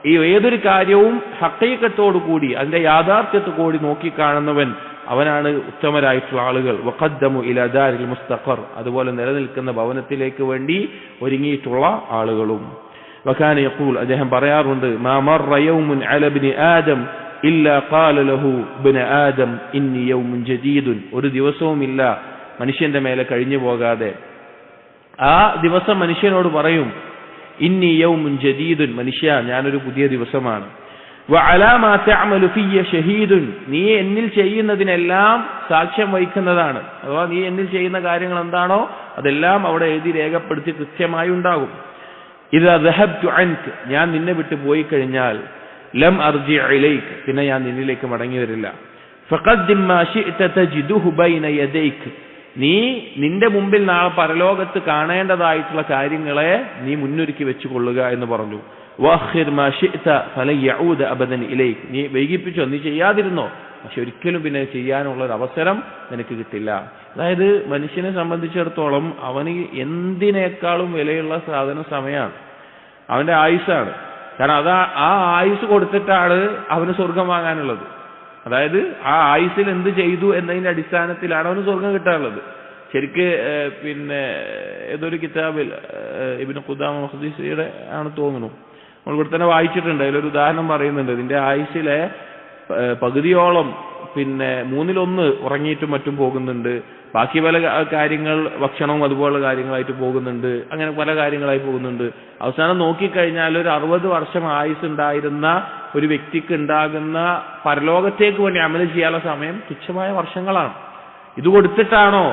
ഈ ഏതൊരു കാര്യവും ഹഖീഖത്തോടു കൂടി അതിന്റെ യാഥാർത്ഥ്യത്തെ കൂടി നോക്കിക്കാണുന്നവൻ അവനാണ് ഉത്തമരായിട്ടുള്ള ആളുകൾ. വഖദ്ദമു ഇലാ ദാരിൽ മുസ്തഖർ, അതുപോലെ നിലനിൽക്കുന്ന ഭവനത്തിലേക്ക് വേണ്ടി ഒരുങ്ങിയിട്ടുള്ള ആളുകളും. വകാന യഖൂൽ, അദ്ദേഹം പറയാറുണ്ട്, മാ മർറ യൗമുൻ അലാ ഇബ്നി ആദം ഇല്ലാ ഖാല ലഹു ഇബ്നു ആദം ഇന്നി യൗമുൻ ജദീദുൻ, ഒരു ദിവസവുമില്ല മനുഷ്യന്റെ മേലെ കഴിഞ്ഞു പോകാതെ ആ ദിവസം മനുഷ്യനോട് പറയും, ഇന്നി യൗമുൻ ജദീദുൻ, മനുഷ്യ, ഞാനൊരു പുതിയ ദിവസമാണ്. വഅലാ മാ തഅമലു ഫിയ ഷഹീദുൻ, നീ എന്നിൽ ചെയ്യുന്നതിനെല്ലാം സാക്ഷ്യം വഹിക്കുന്നതാണ്. അഥവാ നീ എന്നിൽ ചെയ്യുന്ന കാര്യങ്ങൾ എന്താണോ അതെല്ലാം അവിടെ എഴുതി രേഖപ്പെടുത്തി കൃത്യമായി ഉണ്ടാകും. ഇദാ ദഹബ്തു അൻക, ഞാൻ നിന്നെ വിട്ടു പോയി കഴിഞ്ഞാൽ, ലം അർജി ഇലൈക, പിന്നെ ഞാൻ നിന്നിലേക്ക് മടങ്ങി വരില്ല. ഫഖദ്ദിം മാ ശിഅത തജിദുഹു ബൈന യദൈക, നീ നിന്റെ മുമ്പിൽ നാളെ പരലോകത്ത് കാണേണ്ടതായിട്ടുള്ള കാര്യങ്ങളെ നീ മുന്നൊരുക്കി വെച്ചുകൊള്ളുക എന്ന് പറഞ്ഞു. വഅഖിർ മാ ശിഅത ഫലൻ യഊദ അബദൻ ഇലൈക, നീ വൈകിപ്പിച്ചോ, നീ ചെയ്യാതിരുന്നോ, പക്ഷെ ഒരിക്കലും പിന്നെ ചെയ്യാനുള്ള ഒരു അവസരം നിനക്ക് കിട്ടില്ല. അതായത് മനുഷ്യനെ സംബന്ധിച്ചിടത്തോളം അവന് എന്തിനേക്കാളും വിലയുള്ള സാധനം സമയമാണ്, അവന്റെ ആയുസ്സാണ്. കാരണം ആ ആയുസ് കൊടുത്തിട്ടാണ് അവന് സ്വർഗം വാങ്ങാനുള്ളത്. അതായത് ആ ആയുസ്സിൽ എന്ത് ചെയ്തു എന്നതിന്റെ അടിസ്ഥാനത്തിലാണ് അവന് സ്വർഗം കിട്ടാനുള്ളത്. ശരിക്ക് ഏതൊരു കിതാബിൽ ഇബ്നു ഖുദാമ മഖ്ദിസിയുടെ ആണ് തോന്നുന്നു, നമ്മൾ ഇവിടെ തന്നെ വായിച്ചിട്ടുണ്ട്. അതിലൊരു ഉദാഹരണം പറയുന്നുണ്ട്. ഇതിന്റെ ആയുസ്സിലെ പകുതിയോളം 1/3 ഉറങ്ങിയിട്ടും മറ്റും പോകുന്നുണ്ട്, ബാക്കി പല കാര്യങ്ങൾ ഭക്ഷണവും അതുപോലുള്ള കാര്യങ്ങളായിട്ട് പോകുന്നുണ്ട്, അങ്ങനെ പല കാര്യങ്ങളായി പോകുന്നുണ്ട്. അവസാനം നോക്കിക്കഴിഞ്ഞാൽ ഒരു 60 വർഷം ആയുസ് ഉണ്ടായിരുന്ന ഒരു വ്യക്തിക്ക് ഉണ്ടാകുന്ന പരലോകത്തേക്ക് വേണ്ടി അമല് ചെയ്യാനുള്ള സമയം തുച്ഛമായ വർഷങ്ങളാണ്. ഇത് കൊടുത്തിട്ടാണോ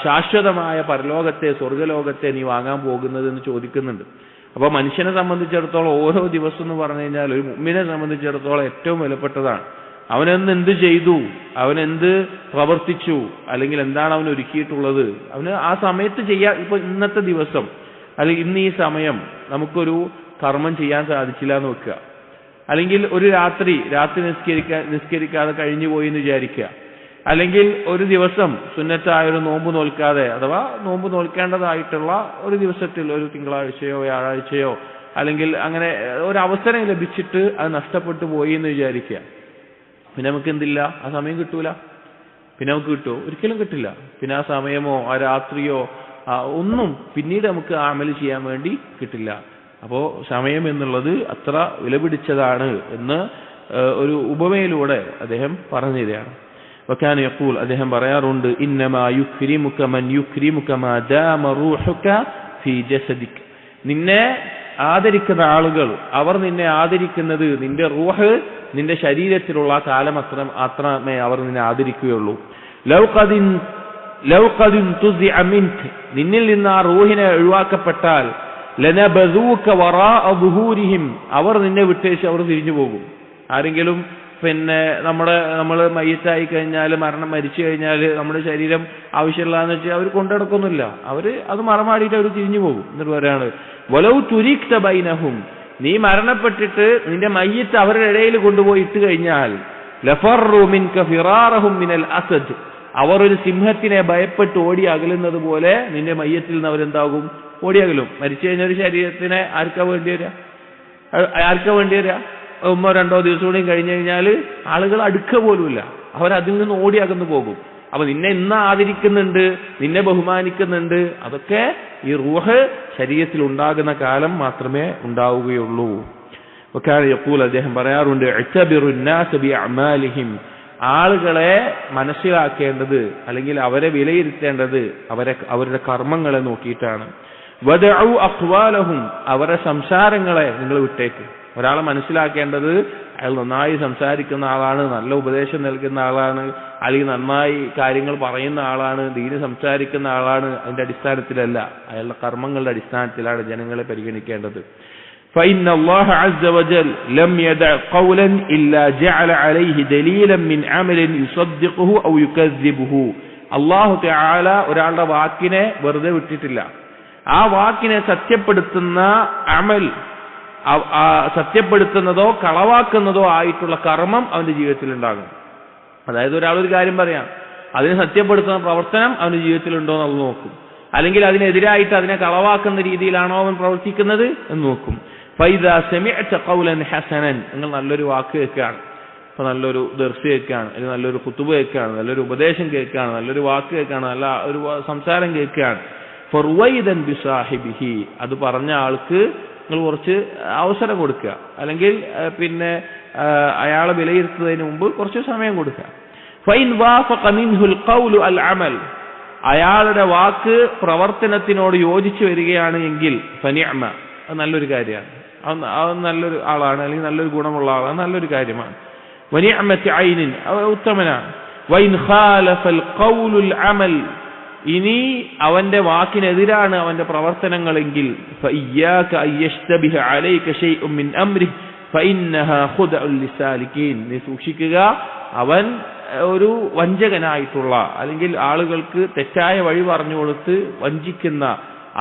ശാശ്വതമായ പരലോകത്തെ, സ്വർഗലോകത്തെ നീ വാങ്ങാൻ പോകുന്നത് എന്ന് ചോദിക്കുന്നുണ്ട്. അപ്പോൾ മനുഷ്യനെ സംബന്ധിച്ചിടത്തോളം ഓരോ ദിവസം എന്ന് പറഞ്ഞു കഴിഞ്ഞാൽ ഒരു മുഅ്മിനെ സംബന്ധിച്ചിടത്തോളം ഏറ്റവും വിലപ്പെട്ടതാണ്. അവനെന്ന് എന്ത് ചെയ്തു, അവനെന്ത് പ്രവർത്തിച്ചു, അല്ലെങ്കിൽ എന്താണ് അവൻ ഒരുക്കിയിട്ടുള്ളത്, അവന് ആ സമയത്ത് ചെയ്യാൻ. ഇപ്പൊ ഇന്നത്തെ ദിവസം അല്ലെങ്കിൽ ഇന്ന് ഈ സമയം നമുക്കൊരു കർമ്മം ചെയ്യാൻ സാധിച്ചില്ല എന്ന് വെക്കുക, അല്ലെങ്കിൽ ഒരു രാത്രി നിസ്കരിക്കാതെ കഴിഞ്ഞു പോയി എന്ന് വിചാരിക്കുക, അല്ലെങ്കിൽ ഒരു ദിവസം സുന്നത്തായ ഒരു നോമ്പ് നോൽക്കാതെ അഥവാ നോമ്പ് നോൽക്കേണ്ടതായിട്ടുള്ള ഒരു ദിവസത്തിൽ ഒരു തിങ്കളാഴ്ചയോ വ്യാഴാഴ്ചയോ അല്ലെങ്കിൽ അങ്ങനെ ഒരു അവസരം ലഭിച്ചിട്ട് അത് നഷ്ടപ്പെട്ടു പോയി എന്ന് വിചാരിക്കുക. പിന്നെ നമുക്ക് എന്തില്ല, ആ സമയം കിട്ടൂല. പിന്നെ നമുക്ക് കിട്ടുമോ? ഒരിക്കലും കിട്ടില്ല. പിന്നെ ആ സമയമോ ആ രാത്രിയോ ഒന്നും പിന്നീട് നമുക്ക് അമൽ ചെയ്യാൻ വേണ്ടി കിട്ടില്ല. അപ്പോൾ സമയം എന്നുള്ളത് അത്ര വിലപിടിച്ചതാണ് എന്ന് ഒരു ഉപമയിലൂടെ അദ്ദേഹം പറഞ്ഞു തരികയാണ്. വകാന യഖൂൽ, അദ്ദേഹം പറയാറുണ്ട്, ഇന്നമാ യുക്രിമുക മൻ യുക്രിമുക മാ ദാമ റൂഹുക ഫീ ജസദിക. നിന്നെ ആദരിക്കുന്ന ആളുകൾ അവർ നിന്നെ ആദരിക്കുന്നത് നിന്റെ റൂഹ് നിന്റെ ശരീരത്തിലുള്ള കാലം അത്രമേ അവർ നിന്നെ ആദരിക്കുകയുള്ളൂ. ലൗ ഖദിൻ തുസിഅ മിൻക, നിന്നിൽ നിന്ന് ആ റൂഹിനെ ഒഴിവാക്കപ്പെട്ടാൽ ലനബദൂക വറാഅ ദുഹൂരിഹിം, അവർ നിന്നെ വിട്ടേച്ച് അവർ തിരിഞ്ഞു പോകും. ആരെങ്കിലും പിന്നെ നമ്മൾ മയ്യത്തായി കഴിഞ്ഞാൽ മരിച്ചു കഴിഞ്ഞാൽ നമ്മുടെ ശരീരം ആവശ്യമില്ലാന്ന് വെച്ചാൽ അവർ കൊണ്ടുനടക്കൊന്നുമില്ല. അത് മറമാടിയിട്ട് അവർ തിരിഞ്ഞു പോകും. എന്നിട്ട് പറയാണ്, വലൗ തുരിക്ത ബൈനഹും, നീ മരണപ്പെട്ടിട്ട് നിന്റെ മയ്യത്ത് അവരുടെ ഇടയിൽ കൊണ്ടുപോയി ഇട്ട് കഴിഞ്ഞാൽ ലഫറു മിൻക ഫിറാറഹും മിനൽ അസദ്, അവർ ഒരു സിംഹത്തിനെ ഭയപ്പെട്ട് ഓടി അകലുന്നത് പോലെ നിന്റെ മയ്യത്തിൽ നിന്ന് അവരെന്താകും? ഓടി അകലും. മരിച്ചു കഴിഞ്ഞ ഒരു ശരീരത്തിനെ ആർക്കാ വേണ്ടി വരിക? 1-2 ദിവസം കൂടി കഴിഞ്ഞു കഴിഞ്ഞാൽ ആളുകൾ അടുക്ക പോലുമില്ല, അവരതിൽ നിന്ന് ഓടി അകന്നു പോകും. അപ്പൊ നിന്നെ ഇന്ന് ആദരിക്കുന്നുണ്ട്, നിന്നെ ബഹുമാനിക്കുന്നുണ്ട്, അതൊക്കെ ഈ റൂഹ് ശരീരത്തിൽ ഉണ്ടാകുന്ന കാലം മാത്രമേ ഉണ്ടാവുകയുള്ളൂ. വകാന യഖൂൽ, അദ്ദേഹം പറയാറുണ്ട്, ഇഅ്തബിറുന്നാസ ബിഅഅമാലിഹിം, ആളുകളെ മനസ്സിലാക്കേണ്ടത് അല്ലെങ്കിൽ അവരെ വിലയിരുത്തേണ്ടത് അവരുടെ കർമ്മങ്ങളെ നോക്കിയിട്ടാണ്. വദഉ അഖ്വാലഹും, അവരുടെ സംസാരങ്ങളെ നിങ്ങൾ വിട്ടേക്ക്. ഒരാളെ മനസ്സിലാക്കേണ്ടത് അയാൾ നന്നായി സംസാരിക്കുന്ന ആളാണ്, നല്ല ഉപദേശം നൽകുന്ന ആളാണ്, അല്ലെങ്കിൽ നന്നായി കാര്യങ്ങൾ പറയുന്ന ആളാണ്, ദീന് സംസാരിക്കുന്ന ആളാണ്. അതിന്റെ അടിസ്ഥാനത്തിലല്ല, അയാളുടെ കർമ്മങ്ങളുടെ അടിസ്ഥാനത്തിലാണ് ജനങ്ങളെ പരിഗണിക്കേണ്ടത്. فإن الله عز وجل لم يدع قولا إلا جعل عليه دليلا من عمل يصدقه أو يكذبه. അല്ലാഹു തആല ഒരാളുടെ വാക്കിനെ വെറുതെ വിട്ടിട്ടില്ല. ആ വാക്കിനെ സത്യപ്പെടുത്തുന്ന അമൽ, സത്യപ്പെടുത്തുന്നതോ കളവാക്കുന്നതോ ആയിട്ടുള്ള കർമ്മം അവന്റെ ജീവിതത്തിൽ ഉണ്ടാകും. അതായത് ഒരാളൊരു കാര്യം പറയാം, അതിനെ സത്യപ്പെടുത്തുന്ന പ്രവർത്തനം അവന്റെ ജീവിതത്തിൽ ഉണ്ടോ എന്ന് നോക്കും. അല്ലെങ്കിൽ അതിനെതിരായിട്ട് അതിനെ കളവാക്കുന്ന രീതിയിലാണോ അവൻ പ്രവർത്തിക്കുന്നത് എന്ന് നോക്കും. ഫൈദാ സമിഅത ഖൗലൻ ഹസനൻ, നിങ്ങൾ നല്ലൊരു വാക്ക് കേൾക്കുകയാണ്, ഇപ്പൊ നല്ലൊരു ദർസ് കേൾക്കുകയാണ്, അല്ലെങ്കിൽ നല്ലൊരു ഖുതുബ കേൾക്കുകയാണ്, നല്ലൊരു ഉപദേശം കേൾക്കുകയാണ്, നല്ലൊരു വാക്ക് കേൾക്കുകയാണ്, നല്ല ഒരു സംസാരം കേൾക്കുകയാണ്. ഫർവൈദൻ ബിസാഹിബിഹി, അത് പറഞ്ഞ ആൾക്ക് നിങ്ങൾ കുറച്ച് അവസരം കൊടുക്കുക, അല്ലെങ്കിൽ പിന്നെ അയാളെ വിലയിരുത്തുന്നതിന് മുമ്പ് കുറച്ച് സമയം കൊടുക്കുക. ഫൈൻ വാഫഖ മിൻഹുൽ ഖൗലു അൽ അമൽ, അയാളുടെ വാക്ക് പ്രവർത്തനത്തിനോട് യോജിച്ചു വരികയാണ് എങ്കിൽ ഫനിഅമ, അത് നല്ലൊരു കാര്യമാണ്, അത് നല്ലൊരു ആളാണ്, അല്ലെങ്കിൽ നല്ലൊരു ഗുണമുള്ള ആളാണ്, നല്ലൊരു കാര്യമാണ്. വനിഅമത്തി ഐനിൻ, ഉത്തമനാണ്. വൈൻ ഖാലഫൽ ഖൗലുൽ അമൽ, ഇനി അവന്റെ വാക്കിനെതിരാണ് അവന്റെ പ്രവർത്തനങ്ങളെങ്കിൽ ഫഇയ്യാക അയശ്തബിഹ അലൈക ശൈഉൻ മിൻ അംരിഹി ഫഇന്നഹാ ഖുദഉൽ ലിസാലികീൻ, നീ സൂക്ഷിക്കുക, അവൻ ഒരു വഞ്ചകനായിട്ടുള്ള അല്ലെങ്കിൽ ആളുകൾക്ക് തെറ്റായ വഴി പറഞ്ഞു കൊടുത്ത് വഞ്ചിക്കുന്ന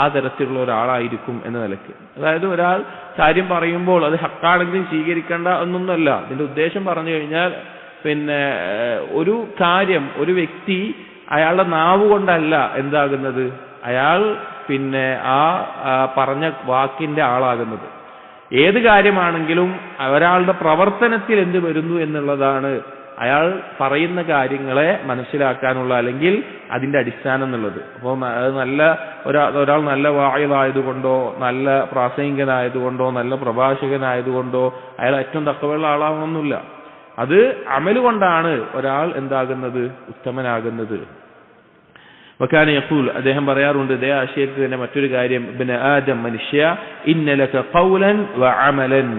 ആ തരത്തിലുള്ള ഒരാളായിരിക്കും എന്ന നിലയ്ക്ക്. അതായത് ഒരാൾ കാര്യം പറയുമ്പോൾ അത് ഹക്കാണെങ്കിലും സ്വീകരിക്കേണ്ട എന്നൊന്നുമല്ല. ഇതിന്റെ ഉദ്ദേശം പറഞ്ഞു കഴിഞ്ഞാൽ പിന്നെ ഒരു കാര്യം ഒരു വ്യക്തി അയാളുടെ നാവ് കൊണ്ടല്ല എന്താകുന്നത്, അയാൾ പിന്നെ ആ പറഞ്ഞ വാക്കിന്റെ ആളാകുന്നത്. ഏത് കാര്യമാണെങ്കിലും ഒരാളുടെ പ്രവർത്തനത്തിൽ എന്ത് വരുന്നു എന്നുള്ളതാണ് അയാൾ പറയുന്ന കാര്യങ്ങളെ മനസ്സിലാക്കാനുള്ള അല്ലെങ്കിൽ അതിന്റെ അടിസ്ഥാനം എന്നുള്ളത്. അപ്പോൾ നല്ല ഒരാൾ നല്ല വായിലായതുകൊണ്ടോ നല്ല പ്രാസംഗികനായതുകൊണ്ടോ നല്ല പ്രഭാഷകനായതുകൊണ്ടോ അയാൾ ഏറ്റവും തക്കവയുള്ള ആളാവണമെന്നില്ല. അത് അമല് കൊണ്ടാണ് ഒരാൾ എന്താകുന്നത്, ഉത്തമനാകുന്നത്. വകാന യഖൂൽ, അദ്ദേഹം പറയാറുണ്ട് ഇതേ ആശയത്തിൽ തന്നെ മറ്റൊരു കാര്യം, ഇബ്ന ആദം, മനുഷ്യ, ഇന്ന ലക ഖൗലൻ വഅമലൻ,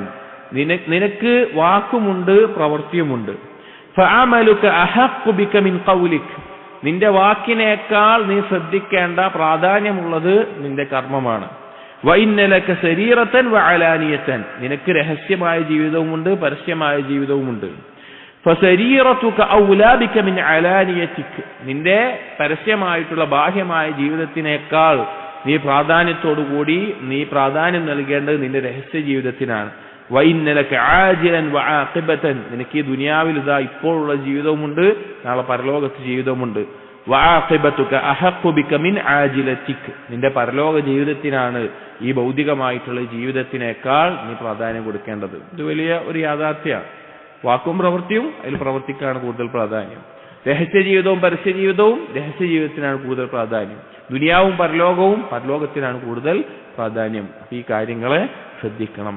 നിനക്ക് വാക്കുമുണ്ട് പ്രവൃത്തിയുമുണ്ട്. ഫഅമലുക അഹഖു ബിക മിൻ ഖൗലിക്, നിന്റെ വാക്കിനേക്കാൾ നീ ശ്രദ്ധിക്കേണ്ട പ്രാധാന്യമുള്ളത് നിന്റെ കർമ്മമാണ്. വഇന്ന ലക സരീറതൻ വഅലാനിയതൻ, നിനക്ക് രഹസ്യമായ ജീവിതവുമുണ്ട് പരസ്യമായ ജീവിതവുമുണ്ട്. ഫസരീറതുക ഔലാ ബിക മിൻ അലാനിയതിക, നിന്റെ പരസ്യമായിട്ടുള്ള ബാഹ്യമായ ജീവിതത്തിനേക്കാൾ നീ പ്രാധാന്യത്തോടുകൂടി നീ പ്രാധാന്യം നൽകേണ്ടത് നിന്റെ രഹസ്യ ജീവിതത്തിനാണ്. വഇന്ന ലക ആജിലൻ വആഖിബതൻ, നിനക്ക് ഈ ദുനിയാവിൽ ഇതാ ഇപ്പോഴുള്ള ജീവിതവുമുണ്ട് നാളെ പരലോകത്തെ ജീവിതവുമുണ്ട്. വആഖിബതുക അഹഖു ബിക മിൻ ആജിലതിക, നിന്റെ പരലോക ജീവിതത്തിനാണ് ഈ ഭൗതികമായിട്ടുള്ള ജീവിതത്തിനേക്കാൾ നീ പ്രാധാന്യം കൊടുക്കേണ്ടത്. ഇത് വലിയ ഒരു യാഥാർത്ഥ്യമാണ്. വാക്കും പ്രവൃത്തിയും അതിൽ പ്രവർത്തിക്കാണ് കൂടുതൽ പ്രാധാന്യം. രഹസ്യ ജീവിതവും പരസ്യ ജീവിതവും രഹസ്യ ജീവിതത്തിനാണ് കൂടുതൽ പ്രാധാന്യം. ദുനിയാവും പരലോകവും പരലോകത്തിനാണ് കൂടുതൽ പ്രാധാന്യം. ഈ കാര്യങ്ങളെ ശ്രദ്ധിക്കണം.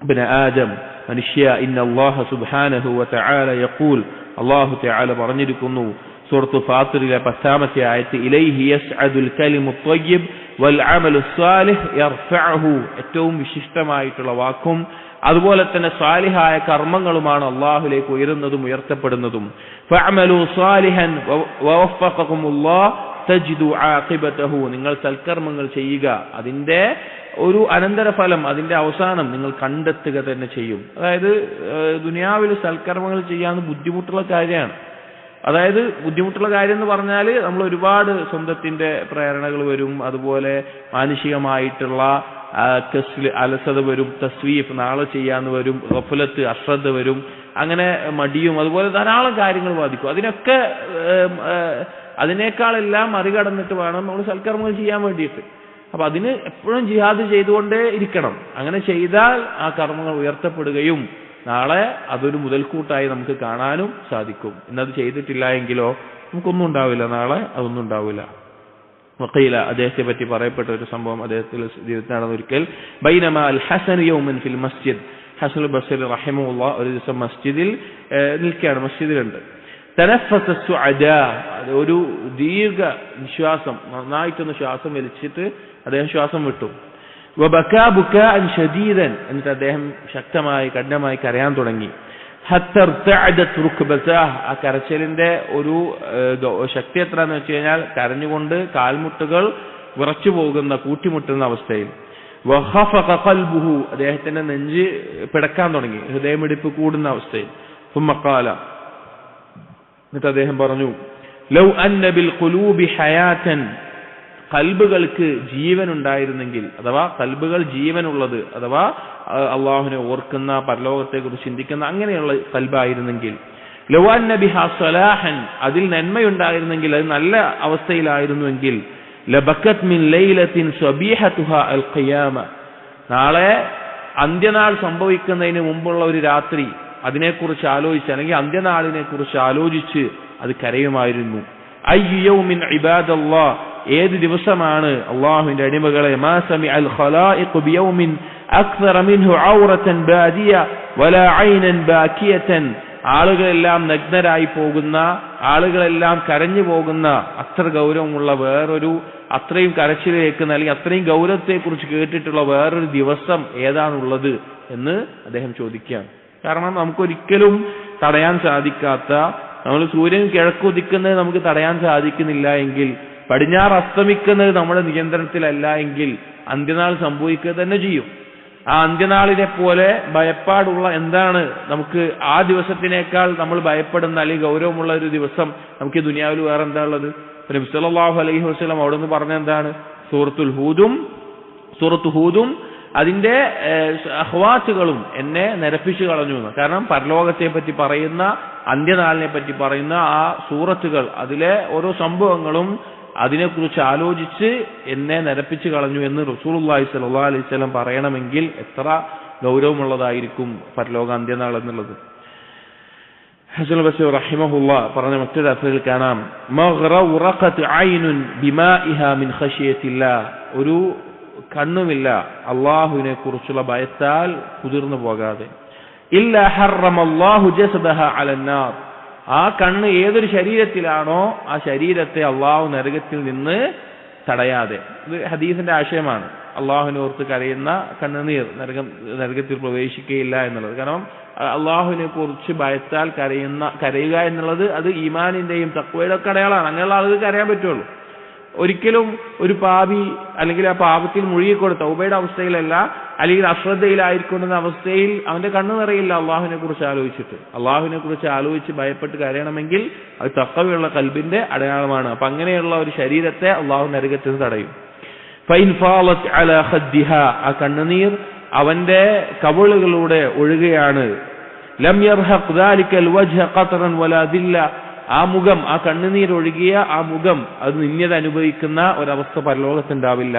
ഇബ്നു ആദം, മനുഷ്യ, ഇന്നല്ലാഹ സുബ്ഹാനഹു വതആല യഖൂൽ, അല്ലാഹു തആല പറഞ്ഞിരിക്കുന്നു സൂറത്ത് ഫാത്തിറിലെ 10-ാമത്തെ ആയത്ത്, ഇലൈഹി യസ്അദുൽ കലിമു ത്വയ്യിബ് വൽ അമലു സ്വാലിഹ് യർഫഉഹു, ഏറ്റവും വിശിഷ്ടമായിട്ടുള്ള വാക്കും അതുപോലെ തന്നെ സ്വാലിഹായ കർമ്മങ്ങളുമാണ് അല്ലാഹുവിലേക്ക് ഉയരുന്നതും ഉയർത്തപ്പെടുന്നതും. ഫഅമലു സ്വാലിഹൻ വവഫഖകുമുല്ലാഹ് തജിദു ആഖിബതഹു, നിങ്ങൾ സൽക്കർമ്മങ്ങൾ ചെയ്യുക, അതിന്റെ ഒരു അനന്തരഫലം, അതിന്റെ അവസാനം നിങ്ങൾ കണ്ടെത്തുക തന്നെ ചെയ്യും. അതായത് ദുനിയാവിൽ സൽക്കർമ്മങ്ങൾ ചെയ്യാന്ന് ബുദ്ധിമുട്ടുള്ള കാര്യമാണ്. അതായത് ബുദ്ധിമുട്ടുള്ള കാര്യം എന്ന് പറഞ്ഞാൽ നമ്മൾ ഒരുപാട് സ്വന്തത്തിന്റെ പ്രേരണകൾ വരും, അതുപോലെ മാനുഷികമായിട്ടുള്ള അലസത വരും, തസ്വീഫ് നാളെ ചെയ്യാന്ന് വരും, ഗഫലത്ത് അശ്രദ്ധ വരും, അങ്ങനെ മടിയും അതുപോലെ ധാരാളം കാര്യങ്ങൾ ബാധിക്കും. അതിനേക്കാളെല്ലാം മറികടന്നിട്ട് വേണം നമ്മൾ സൽക്കർമ്മങ്ങൾ ചെയ്യാൻ വേണ്ടിയിട്ട്. അപ്പൊ അതിന് എപ്പോഴും ജിഹാദ് ചെയ്തുകൊണ്ടേ ഇരിക്കണം. അങ്ങനെ ചെയ്താൽ ആ കർമ്മങ്ങൾ ഉയർത്തപ്പെടുകയും നാളെ അതൊരു മുതൽക്കൂട്ടായി നമുക്ക് കാണാനും സാധിക്കും. ഇന്നത് ചെയ്തിട്ടില്ല എങ്കിലോ നമുക്കൊന്നും ഉണ്ടാവില്ല, നാളെ അതൊന്നും ഉണ്ടാവില്ല. വഖീല, അദ്ദേഹത്തെ പറ്റി പറയപ്പെട്ട ഒരു സംഭവം അദ്ദേഹത്തിന്റെ ജീവിതത്തിൽ നടന്നൊരിക്കൽ, ബൈനമാ അൽ ഹസൻ യൗമൻ ഫിൽ മസ്ജിദ്, ഹസൻ ബസ്രി റഹിമഹുല്ലാഹ് ഒരു ദിവസം മസ്ജിദിൽ നിൽക്കുകയാണ്, മസ്ജിദിലുണ്ട്. തനഫസ സുഅദാ, ഒരു ദീർഘ നിശ്വാസം, നന്നായിട്ടൊന്ന് ശ്വാസം വലിച്ചിട്ട് അദ്ദേഹം ശ്വാസം വിട്ടു. വബകാ ബുകാഅൻ ശദീദൻ, എന്നിട്ട് അദ്ദേഹം ശക്തമായി കഠിനമായി കരയാൻ തുടങ്ങി. ഹത്താ ഇർതഅദത് റുക്ബതാഹ്, ആ കരച്ചിലിന്റെ ഒരു ശക്തി എത്രയെന്ന് വെച്ച് കഴിഞ്ഞാൽ കരഞ്ഞുകൊണ്ട് കാൽമുട്ടുകൾ വിറച്ചു പോകുന്ന, കൂട്ടിമുട്ടുന്ന അവസ്ഥയിൽ. വഖഫഖ ഖൽബുഹു, അദ്ദേഹത്തിന്റെ നെഞ്ച് പിടക്കാൻ തുടങ്ങി, ഹൃദയമിടിപ്പ് കൂടുന്ന അവസ്ഥയിൽ. സുമ്മ ഖാല, എന്നിട്ട് അദ്ദേഹം പറഞ്ഞു, ലൗ അന്ന ബിൽ ഖുലൂബി ഹയാതൻ, കൽബുകൾക്ക് ജീവൻ ഉണ്ടായിരുന്നെങ്കിൽ, അഥവാ കൽബുകൾ ജീവനുള്ളത്, അഥവാ അള്ളാഹുവിനെ ഓർക്കുന്ന, പരലോകത്തെ കുറിച്ച് ചിന്തിക്കുന്ന അങ്ങനെയുള്ള കൽബായിരുന്നെങ്കിൽ, ലൗ അന്ന ബിഹാ സലാഹൻ, അതിൽ നന്മയുണ്ടായിരുന്നെങ്കിൽ, അത് നല്ല അവസ്ഥയിലായിരുന്നുവെങ്കിൽ, ലബക്കത് മിൻ ലൈലത്തിൻ സബീഹതുഹാ അൽ ഖിയാമ, നാളെ അന്ത്യനാൾ സംഭവിക്കുന്നതിന് മുമ്പുള്ള ഒരു രാത്രി അതിനെക്കുറിച്ച് ആലോചിച്ച്, അല്ലെങ്കിൽ അന്ത്യനാളിനെ കുറിച്ച് ആലോചിച്ച് അത് കരയുമായിരുന്നു. അയ്യു യൗമിൻ ഇബാദല്ലാഹ്, ഏത് ദിവസമാണ് അള്ളാഹുവിന്റെ അടിമകളെ, മാ സമിഅൽ ഖലായിഖു ബിയൗമിൻ അക്സറ മിൻഹു ഔറതൻ ബാദിയ വലാ ഐനൻ ബാകിയതൻ, ആളുകളെല്ലാം നഗ്നരായി പോകുന്ന, ആളുകളെല്ലാം കരഞ്ഞു പോകുന്ന അത്ര ഗൗരവമുള്ള വേറൊരു, അത്രയും കരച്ചിലേക്ക് അല്ലെങ്കിൽ അത്രയും ഗൗരവത്തെക്കുറിച്ച് കേട്ടിട്ടുള്ള വേറൊരു ദിവസം ഏതാണുള്ളത് എന്ന് അദ്ദേഹം ചോദിക്കുകയാണ്. കാരണം നമുക്കൊരിക്കലും തടയാൻ സാധിക്കാത്ത, നമ്മൾ സൂര്യൻ കിഴക്കുദിക്കുന്നത് നമുക്ക് തടയാൻ സാധിക്കുന്നില്ല എങ്കിൽ, പടിഞ്ഞാറ് അസ്തമിക്കുന്നത് നമ്മുടെ നിയന്ത്രണത്തിലല്ല എങ്കിൽ അന്ത്യനാൾ സംഭവിക്കുക തന്നെ ചെയ്യും. ആ അന്ത്യനാളിനെ പോലെ ഭയപ്പാടുള്ള എന്താണ് നമുക്ക് ആ ദിവസത്തിനേക്കാൾ നമ്മൾ ഭയപ്പെടുന്ന അല്ലെങ്കിൽ ഗൗരവമുള്ള ഒരു ദിവസം നമുക്ക് ദുനിയാവിൽ വേറെ എന്താ ഉള്ളത്? നബി സല്ലല്ലാഹു അലൈഹി വസല്ലം അവിടെ നിന്ന് പറഞ്ഞ എന്താണ്? സൂറത്ത് ഹൂദും അതിന്റെ അഹ്വാത്തുകളും എന്നെ നിരപ്പിച്ചു കളഞ്ഞു എന്ന്. കാരണം പരലോകത്തെ പറ്റി പറയുന്ന, അന്ത്യനാളിനെ പറ്റി പറയുന്ന ആ സൂറത്തുകൾ, അതിലെ ഓരോ സംഭവങ്ങളും അതിനെക്കുറിച്ച് ആലോചിച്ച് എന്നെ നിരപ്പിച്ചു കളഞ്ഞു എന്ന് റസൂലുള്ളാഹി സ്വല്ലല്ലാഹു അലൈഹി വസല്ലം പറയണമെങ്കിൽ എത്ര ഗൗരവമുള്ളതായിരിക്കും പരലോക അന്ത്യനാൾ എന്നുള്ളത്. ഹസൻ ബസ്രി റഹിമഹുല്ലാഹ് പറഞ്ഞ മറ്റൊരു അസറിൽ കാണാം, മഗ്ററഖത് ഐനുൻ ബിമാഇഹാ മിൻ ഖശിയത്തില്ലാഹ്, ഒരു കണ്ണുമില്ല അള്ളാഹുവിനെ കുറിച്ചുള്ള ഭയത്താൽ കുതിർന്നു പോകാതെ. ഇല്ലാ ഹറമല്ലാഹു ജസദഹ അലന്നാർ, ആ കണ്ണ് ഏതൊരു ശരീരത്തിലാണോ ആ ശരീരത്തെ അള്ളാഹു നരകത്തിൽ നിന്ന് തടയാതെ. ഇത് ഹദീസിന്റെ ആശയമാണ്. അള്ളാഹുവിനെ ഓർത്ത് കരയുന്ന കണ്ണുനീർ നരകത്തിൽ പ്രവേശിക്കുകയില്ല എന്നുള്ളത്. കാരണം അള്ളാഹുവിനെ കുറിച്ച് ഭയത്താൽ കരയുക എന്നുള്ളത് അത് ഈമാനിന്റെയും തഖ്വയുടെ ഒക്കെ അടയാളമാണ്. അങ്ങനെയുള്ള ആളുകൾ കരയാൻ പറ്റുള്ളൂ. ഒരിക്കലും ഒരു പാപി അല്ലെങ്കിൽ ആ പാപത്തിൽ മുഴുകിക്കൊടുത്ത തൗബയുടെ അവസ്ഥയിലല്ല, അല്ലെങ്കിൽ അശ്രദ്ധയിലായിരിക്കുന്ന അവസ്ഥയിൽ അവന്റെ കണ്ണു നിറയില്ല അള്ളാഹുവിനെ കുറിച്ച് ആലോചിച്ചിട്ട്. അള്ളാഹുവിനെ കുറിച്ച് ആലോചിച്ച് ഭയപ്പെട്ട് കരയണമെങ്കിൽ അത് തഖ്വയുള്ള ഖൽബിന്റെ അടയാളമാണ്. അപ്പൊ അങ്ങനെയുള്ള ഒരു ശരീരത്തെ അള്ളാഹു നരകത്തിൽ നിന്ന് തടയും. ഫൈൻ ഫാളത് അലാ ഖദ്ദിഹാ, ആ കണ്ണുനീർ അവന്റെ കവിളുകളിലൂടെ ഒഴുകുകയാണ്. ലം യർഹഖ് ദാലികൽ വജ്ഹ ഖത്റൻ വലാ ദില്ല, ആ മുഖം, ആ കണ്ണുനീർ ഒഴുകിയ ആ മുഖം അത് നിന്യത അനുഭവിക്കുന്ന ഒരവസ്ഥ പരലോകത്തുണ്ടാവില്ല.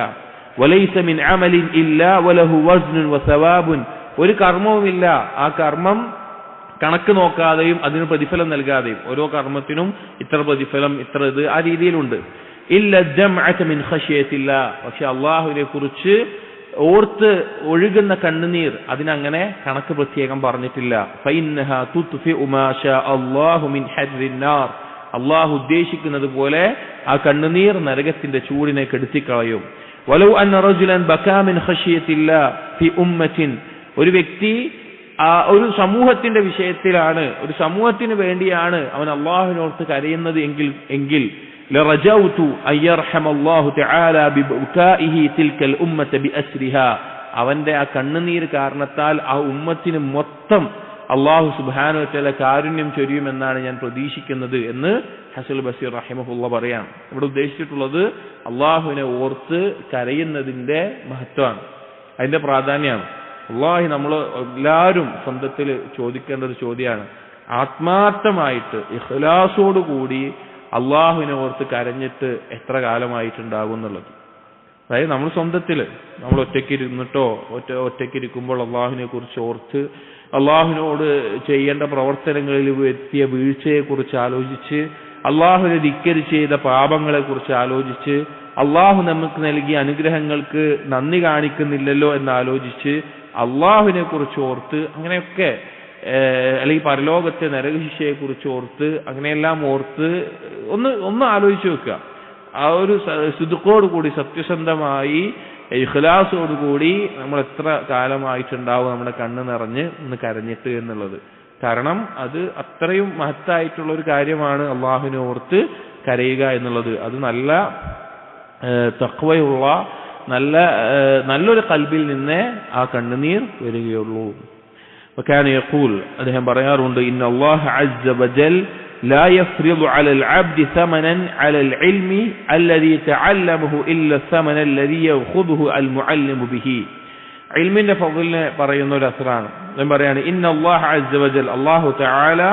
വലൈസ മിൻ അമലിൻ ഇല്ലാ വലഹു വസ്നുൻ വസവാബുൻ, ഒരു കർമ്മവുമില്ല ആ കർമ്മം കണക്ക് നോക്കാതെയും അതിന് പ്രതിഫലം നൽകാതെയും, ഓരോ കർമ്മത്തിനും ഇത്ര പ്രതിഫലം ഇത്ര ഇത് ആ രീതിയിലുണ്ട്. ഇല്ല ദംഅത മിൻ ഖശിയത്തില്ലാ, പക്ഷെ അള്ളാഹുവിനെ കുറിച്ച് ഓർത്ത് ഒഴുകുന്ന കണ്ണുനീർ അതിനങ്ങനെ കണക്ക് പ്രത്യേകം പറഞ്ഞിട്ടില്ല. ഫഇന്നഹാ തുത്ഫിഉ മാ ശാ അല്ലാഹു മിൻ ഹർരിൻ നാർ, അള്ളാഹു ഉദ്ദേശിക്കുന്നത് പോലെ ആ കണ്ണുനീർ നരകത്തിന്റെ ചൂടിനെ കെടുത്തിക്കളയും. വലൗ അന്ന റജുലൻ ബകാ മിൻ ഖശിയത്തില്ലാ ഫി ഉമ്മത്തിൻ, ഒരു വ്യക്തി ഒരു സമൂഹത്തിന്റെ വിഷയത്തിലാണ്, ഒരു സമൂഹത്തിന് വേണ്ടിയാണ് അവൻ അള്ളാഹുവിനോർത്ത് കരയുന്നത് എങ്കിൽ ലറജൗതു അയ്യർഹമല്ലാഹു തആല ബിബുകാഇഹി തിൽക്കൽ ഉമ്മത ബിഅസ്രിഹാ, അവന്റെ ആ കണ്ണുനീർ കാരണത്താൽ ആ ഉമ്മത്തിന് മൊത്തം അള്ളാഹു സുബ്ഹാനഹു വതആല കാരുണ്യം ചൊരിയുമെന്നാണ് ഞാൻ പ്രതീക്ഷിക്കുന്നത് എന്ന് ഹസനുൽ ബസീർ റഹിമഹുള്ള പറയാണ്. ഇവിടെ ഉദ്ദേശിച്ചിട്ടുള്ളത് അള്ളാഹുവിനെ ഓർത്ത് കരയുന്നതിന്റെ മഹത്വമാണ്, അതിന്റെ പ്രാധാന്യമാണ്. അള്ളാഹി നമ്മൾ എല്ലാവരും സ്വന്തത്തിൽ ചോദിക്കേണ്ട ഒരു ചോദ്യമാണ്, ആത്മാർത്ഥമായിട്ട് ഇഖ്ലാസോടുകൂടി അള്ളാഹുവിനെ ഓർത്ത് കരഞ്ഞിട്ട് എത്ര കാലമായിട്ടുണ്ടാകും എന്നുള്ളത്. അതായത് നമ്മൾ സ്വന്തത്തിൽ നമ്മൾ ഒറ്റയ്ക്കിരുന്നിട്ടോ ഒറ്റയ്ക്കിരിക്കുമ്പോൾ അള്ളാഹുവിനെ കുറിച്ച് ഓർത്ത് അള്ളാഹുവിനോട് ചെയ്യേണ്ട പ്രവർത്തനങ്ങളിൽ എത്തിയ വീഴ്ചയെക്കുറിച്ച് ആലോചിച്ച്, അള്ളാഹുവിനെ ധിക്കരിച്ച് ചെയ്ത പാപങ്ങളെ കുറിച്ച് ആലോചിച്ച്, അള്ളാഹു നമുക്ക് നൽകിയ അനുഗ്രഹങ്ങൾക്ക് നന്ദി കാണിക്കുന്നില്ലല്ലോ എന്നാലോചിച്ച് അള്ളാഹുവിനെ കുറിച്ച് ഓർത്ത്, അങ്ങനെയൊക്കെ അല്ലെങ്കിൽ പരലോകത്തെ നരകശിക്ഷയെ കുറിച്ച് ഓർത്ത്, അങ്ങനെയെല്ലാം ഓർത്ത് ഒന്ന് ആലോചിച്ച് വെക്കുക. ആ ഒരു സിദ്ഖോടുകൂടി സത്യസന്ധമായി ഇഖ്ലാസോടുകൂടി നമ്മൾ എത്ര കാലമായിട്ടുണ്ടാവും നമ്മുടെ കണ്ണ് നിറഞ്ഞ് ഒന്ന് കരഞ്ഞിട്ട് എന്നുള്ളത്. കാരണം അത് അത്രയും മഹത്തായിട്ടുള്ള ഒരു കാര്യമാണ് അള്ളാഹുവിനെ ഓർത്ത് കരയുക എന്നുള്ളത്. അത് നല്ല തഖ്വയുള്ള നല്ലൊരു ഖൽബിൽ നിന്നേ ആ കണ്ണുനീർ വരികയുള്ളൂ. وكان يقول അദ്ദേഹം പറയാറുണ്ട്, إن الله عز وجل لا يفرض على العبد ثمنا على العلم الذي تعلمه إلا الثمن الذي يأخذه المعلم به. ഇൽമിന്റെ ഫضലിനെ പറയുന്ന ഒരു അസ്റാണ്. അദ്ദേഹം പറയാണ്, إن الله عز وجل الله تعالى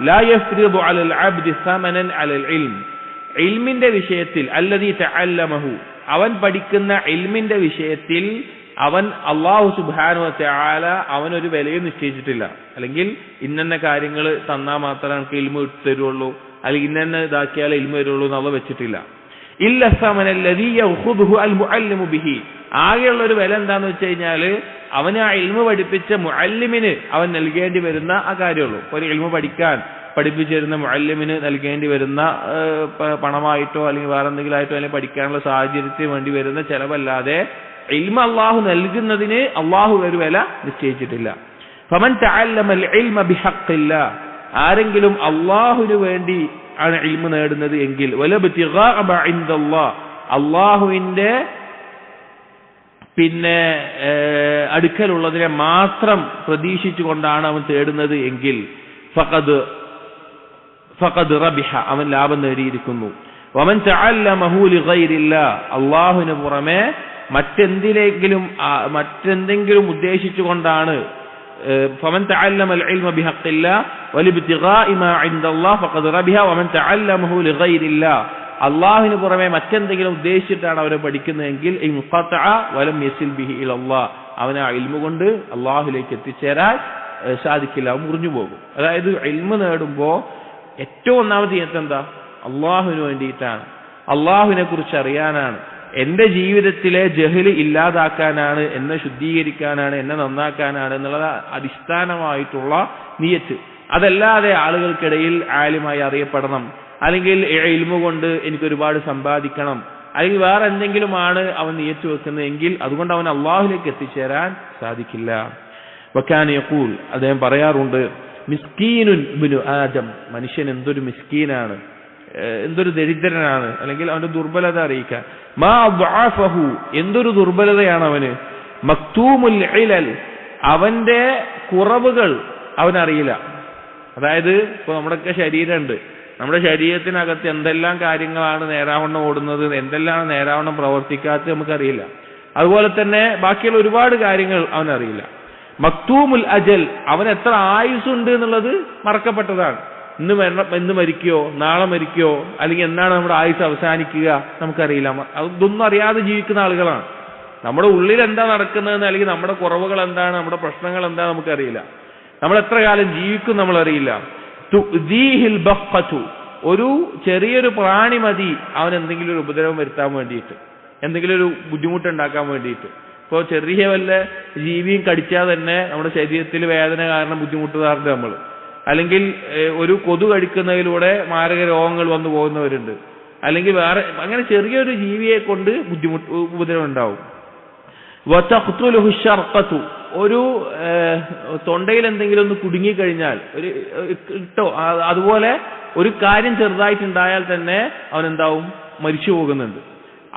لا يفرض على العبد ثمنا على العلم, ഇൽമിന്റെ വിഷയത്തിൽ الذي تعلمه, അവൻ പഠിക്കുന്ന ഇൽമിന്റെ വിഷയത്തിൽ അവൻ അള്ളാഹു സുബ്ഹാനഹു വ തആല അവനൊരു വിലയും നിശ്ചയിച്ചിട്ടില്ല. അല്ലെങ്കിൽ ഇന്ന കാര്യങ്ങൾ തന്നാൽ മാത്രമേ നമുക്ക് ഇൽമു തരുള്ളൂ, അല്ലെങ്കിൽ ഇന്ന ഇതാക്കിയാൽ ഇൽമു തരുള്ളൂ എന്നുള്ള വെച്ചിട്ടില്ല. ഇല്ല സമനല്ലദീ യഖുദുഹു അൽ മുഅല്ലിമു ബിഹി, ആകെയുള്ള ഒരു വില എന്താന്ന് വെച്ച് കഴിഞ്ഞാൽ അവന് ആ ഇൽമു പഠിപ്പിച്ച മുഅല്ലിമിന് അവൻ നൽകേണ്ടി വരുന്ന ആ കാര്യമുള്ളൂ. ഒരു ഇൽമു പഠിപ്പിച്ചിരുന്ന മുഅല്ലിമിന് നൽകേണ്ടി വരുന്ന പണമായിട്ടോ അല്ലെങ്കിൽ വേറെ എന്തെങ്കിലും ആയിട്ടോ അല്ലെങ്കിൽ പഠിക്കാനുള്ള സാഹചര്യത്തിന് വേണ്ടി വരുന്ന ചെലവല്ലാതെ ഇൽമ അള്ളാഹു നൽകുന്നതിന് അള്ളാഹു ഒരു വില നിശ്ചയിച്ചിട്ടില്ല. ഫമൻ തഅല്ലമൽ ഇൽമ ബിഹഖില്ലാ, ആരെങ്കിലും അള്ളാഹുവിന് വേണ്ടി ആണ് ഇൽമ നേടുന്നത് എങ്കിൽ വലബ്തിഗാഅ മാ ഇൻദല്ലാഹ്, അള്ളാഹുവിന്റെ പിന്നെ അടുക്കലുള്ളതിനെ മാത്രം പ്രതീക്ഷിച്ചുകൊണ്ടാണ് അവൻ തേടുന്നത് എങ്കിൽ ഫഖദ് റബിഹ, അവൻ ലാഭം നേടിയിരിക്കുന്നു. വമൻ തഅല്ലമഹു ലിഗൈരില്ലാ, അള്ളാഹുവിന് പുറമെ മറ്റെന്തെങ്കിലും ഉദ്ദേശിച്ചുകൊണ്ടാണ്, ഫമൻ തഅല്ലമൽ ഇൽമ ബിഹഖില്ലാ വലിബ്തിഗാഇ മാ ഇൻദല്ലാഹ് ഫഖദ് റബിഹ വമൻ തഅല്ലമഹു ലിഗൈരില്ലാ, അള്ളാഹുവിന് പുറമെ മറ്റെന്തെങ്കിലും ഉദ്ദേശിച്ചിട്ടാണ് അവരെ പഠിക്കുന്നതെങ്കിൽ ഇൻഖതഅ വലം യസിൽ ബിഹി ഇലല്ലാഹ്, അവന് ആ ഇൽമു കൊണ്ട് അള്ളാഹുലേക്ക് എത്തിച്ചേരാൻ സാധിക്കില്ല, മുറിഞ്ഞു പോകും. അതായത് ഇൽമു നേടുമ്പോൾ ഏറ്റവും ഒന്നാമത് എന്താ, അള്ളാഹുവിന് വേണ്ടിയിട്ടാണ്, അള്ളാഹുവിനെ കുറിച്ച് അറിയാനാണ്, എന്റെ ജീവിതത്തിലെ ജഹല് ഇല്ലാതാക്കാനാണ്, എന്നെ ശുദ്ധീകരിക്കാനാണ്, എന്നെ നന്നാക്കാനാണ് എന്നുള്ള അടിസ്ഥാനമായിട്ടുള്ള നിയത്ത്. അതല്ലാതെ ആളുകൾക്കിടയിൽ ആലിമായി അറിയപ്പെടണം, അല്ലെങ്കിൽ ഇൽമു കൊണ്ട് എനിക്ക് ഒരുപാട് സമ്പാദിക്കണം, അല്ലെങ്കിൽ വേറെ എന്തെങ്കിലുമാണ് അവൻ നിയത്ത് വെക്കുന്നതെങ്കിൽ അതുകൊണ്ട് അവൻ അള്ളാഹുലേക്ക് എത്തിച്ചേരാൻ സാധിക്കില്ല. വകാന യഖൂൽ, അദ്ദേഹം പറയാറുണ്ട്, മിസ്കീനുൻ ഇബ്നു ആദം, മനുഷ്യൻ എന്തൊരു മിസ്കീനാണ്, എന്തൊരു ദരിദ്രനാണ്, അല്ലെങ്കിൽ അവന്റെ ദുർബലത അറിയിക്കാൻ. മാ ദഅഫഹു, എന്തൊരു ദുർബലതയാണ് അവന്. മക്തൂമുൽ ഇലൽ, അവന്റെ കുറവുകൾ അവനറിയില്ല. അതായത് ഇപ്പൊ നമ്മുടെയൊക്കെ ശരീരമുണ്ട്, നമ്മുടെ ശരീരത്തിനകത്ത് എന്തെല്ലാം കാര്യങ്ങളാണ് നേരാവണ്ണം ഓടുന്നത്, എന്തെല്ലാം നേരാവണ്ണം പ്രവർത്തിക്കാത്തത് നമുക്കറിയില്ല. അതുപോലെ തന്നെ ബാക്കിയുള്ള ഒരുപാട് കാര്യങ്ങൾ അവനറിയില്ല. മക്തൂമുൽ അജൽ, അവൻ എത്ര ആയുസ്സുണ്ട് എന്നുള്ളത് മറക്കപ്പെട്ടതാണ്. ഇന്ന് മരിക്കോ, നാളെ മരിക്കോ, അല്ലെങ്കിൽ എന്നാണ് നമ്മുടെ ആയുസ് അവസാനിക്കുക നമുക്കറിയില്ല. അതൊന്നും അറിയാതെ ജീവിക്കുന്ന ആളുകളാണ്. നമ്മുടെ ഉള്ളിൽ എന്താ നടക്കുന്നതെന്ന്, അല്ലെങ്കിൽ നമ്മുടെ കുറവുകൾ എന്താണ്, നമ്മുടെ പ്രശ്നങ്ങൾ എന്താ നമുക്കറിയില്ല. നമ്മൾ എത്ര കാലം ജീവിക്കും നമ്മളറിയില്ല. തുദീഹിൽ ബഖ്ഖതു, ഒരു ചെറിയൊരു പ്രാണി മതി അവൻ എന്തെങ്കിലും ഒരു ഉപദ്രവം വരുത്താൻ വേണ്ടിയിട്ട്, എന്തെങ്കിലും ഒരു ബുദ്ധിമുട്ടുണ്ടാക്കാൻ വേണ്ടിയിട്ട്. ഇപ്പോൾ ചെറിയ വല്ല ജീവിയും കടിച്ചാൽ തന്നെ നമ്മുടെ ശരീരത്തിൽ വേദന കാരണം ബുദ്ധിമുട്ടുകാറുണ്ട് നമ്മൾ. അല്ലെങ്കിൽ ഒരു കൊതു കടിക്കുന്നതിലൂടെ മാരക രോഗങ്ങൾ വന്നു പോകുന്നവരുണ്ട്. അല്ലെങ്കിൽ വേറെ അങ്ങനെ ചെറിയൊരു ജീവിയെ കൊണ്ട് ഉപദ്രവം ഉണ്ടാവും. വതഖ്തുലുഹു ശർഖതു, ഒരു തൊണ്ടയിൽ എന്തെങ്കിലും ഒന്ന് കുടുങ്ങിക്കഴിഞ്ഞാൽ, ഒരു ഇട്ടോ അതുപോലെ ഒരു കാര്യം ചെറുതായിട്ടുണ്ടായാൽ തന്നെ അവൻ എന്താവും, മരിച്ചു പോകുന്നുണ്ട്.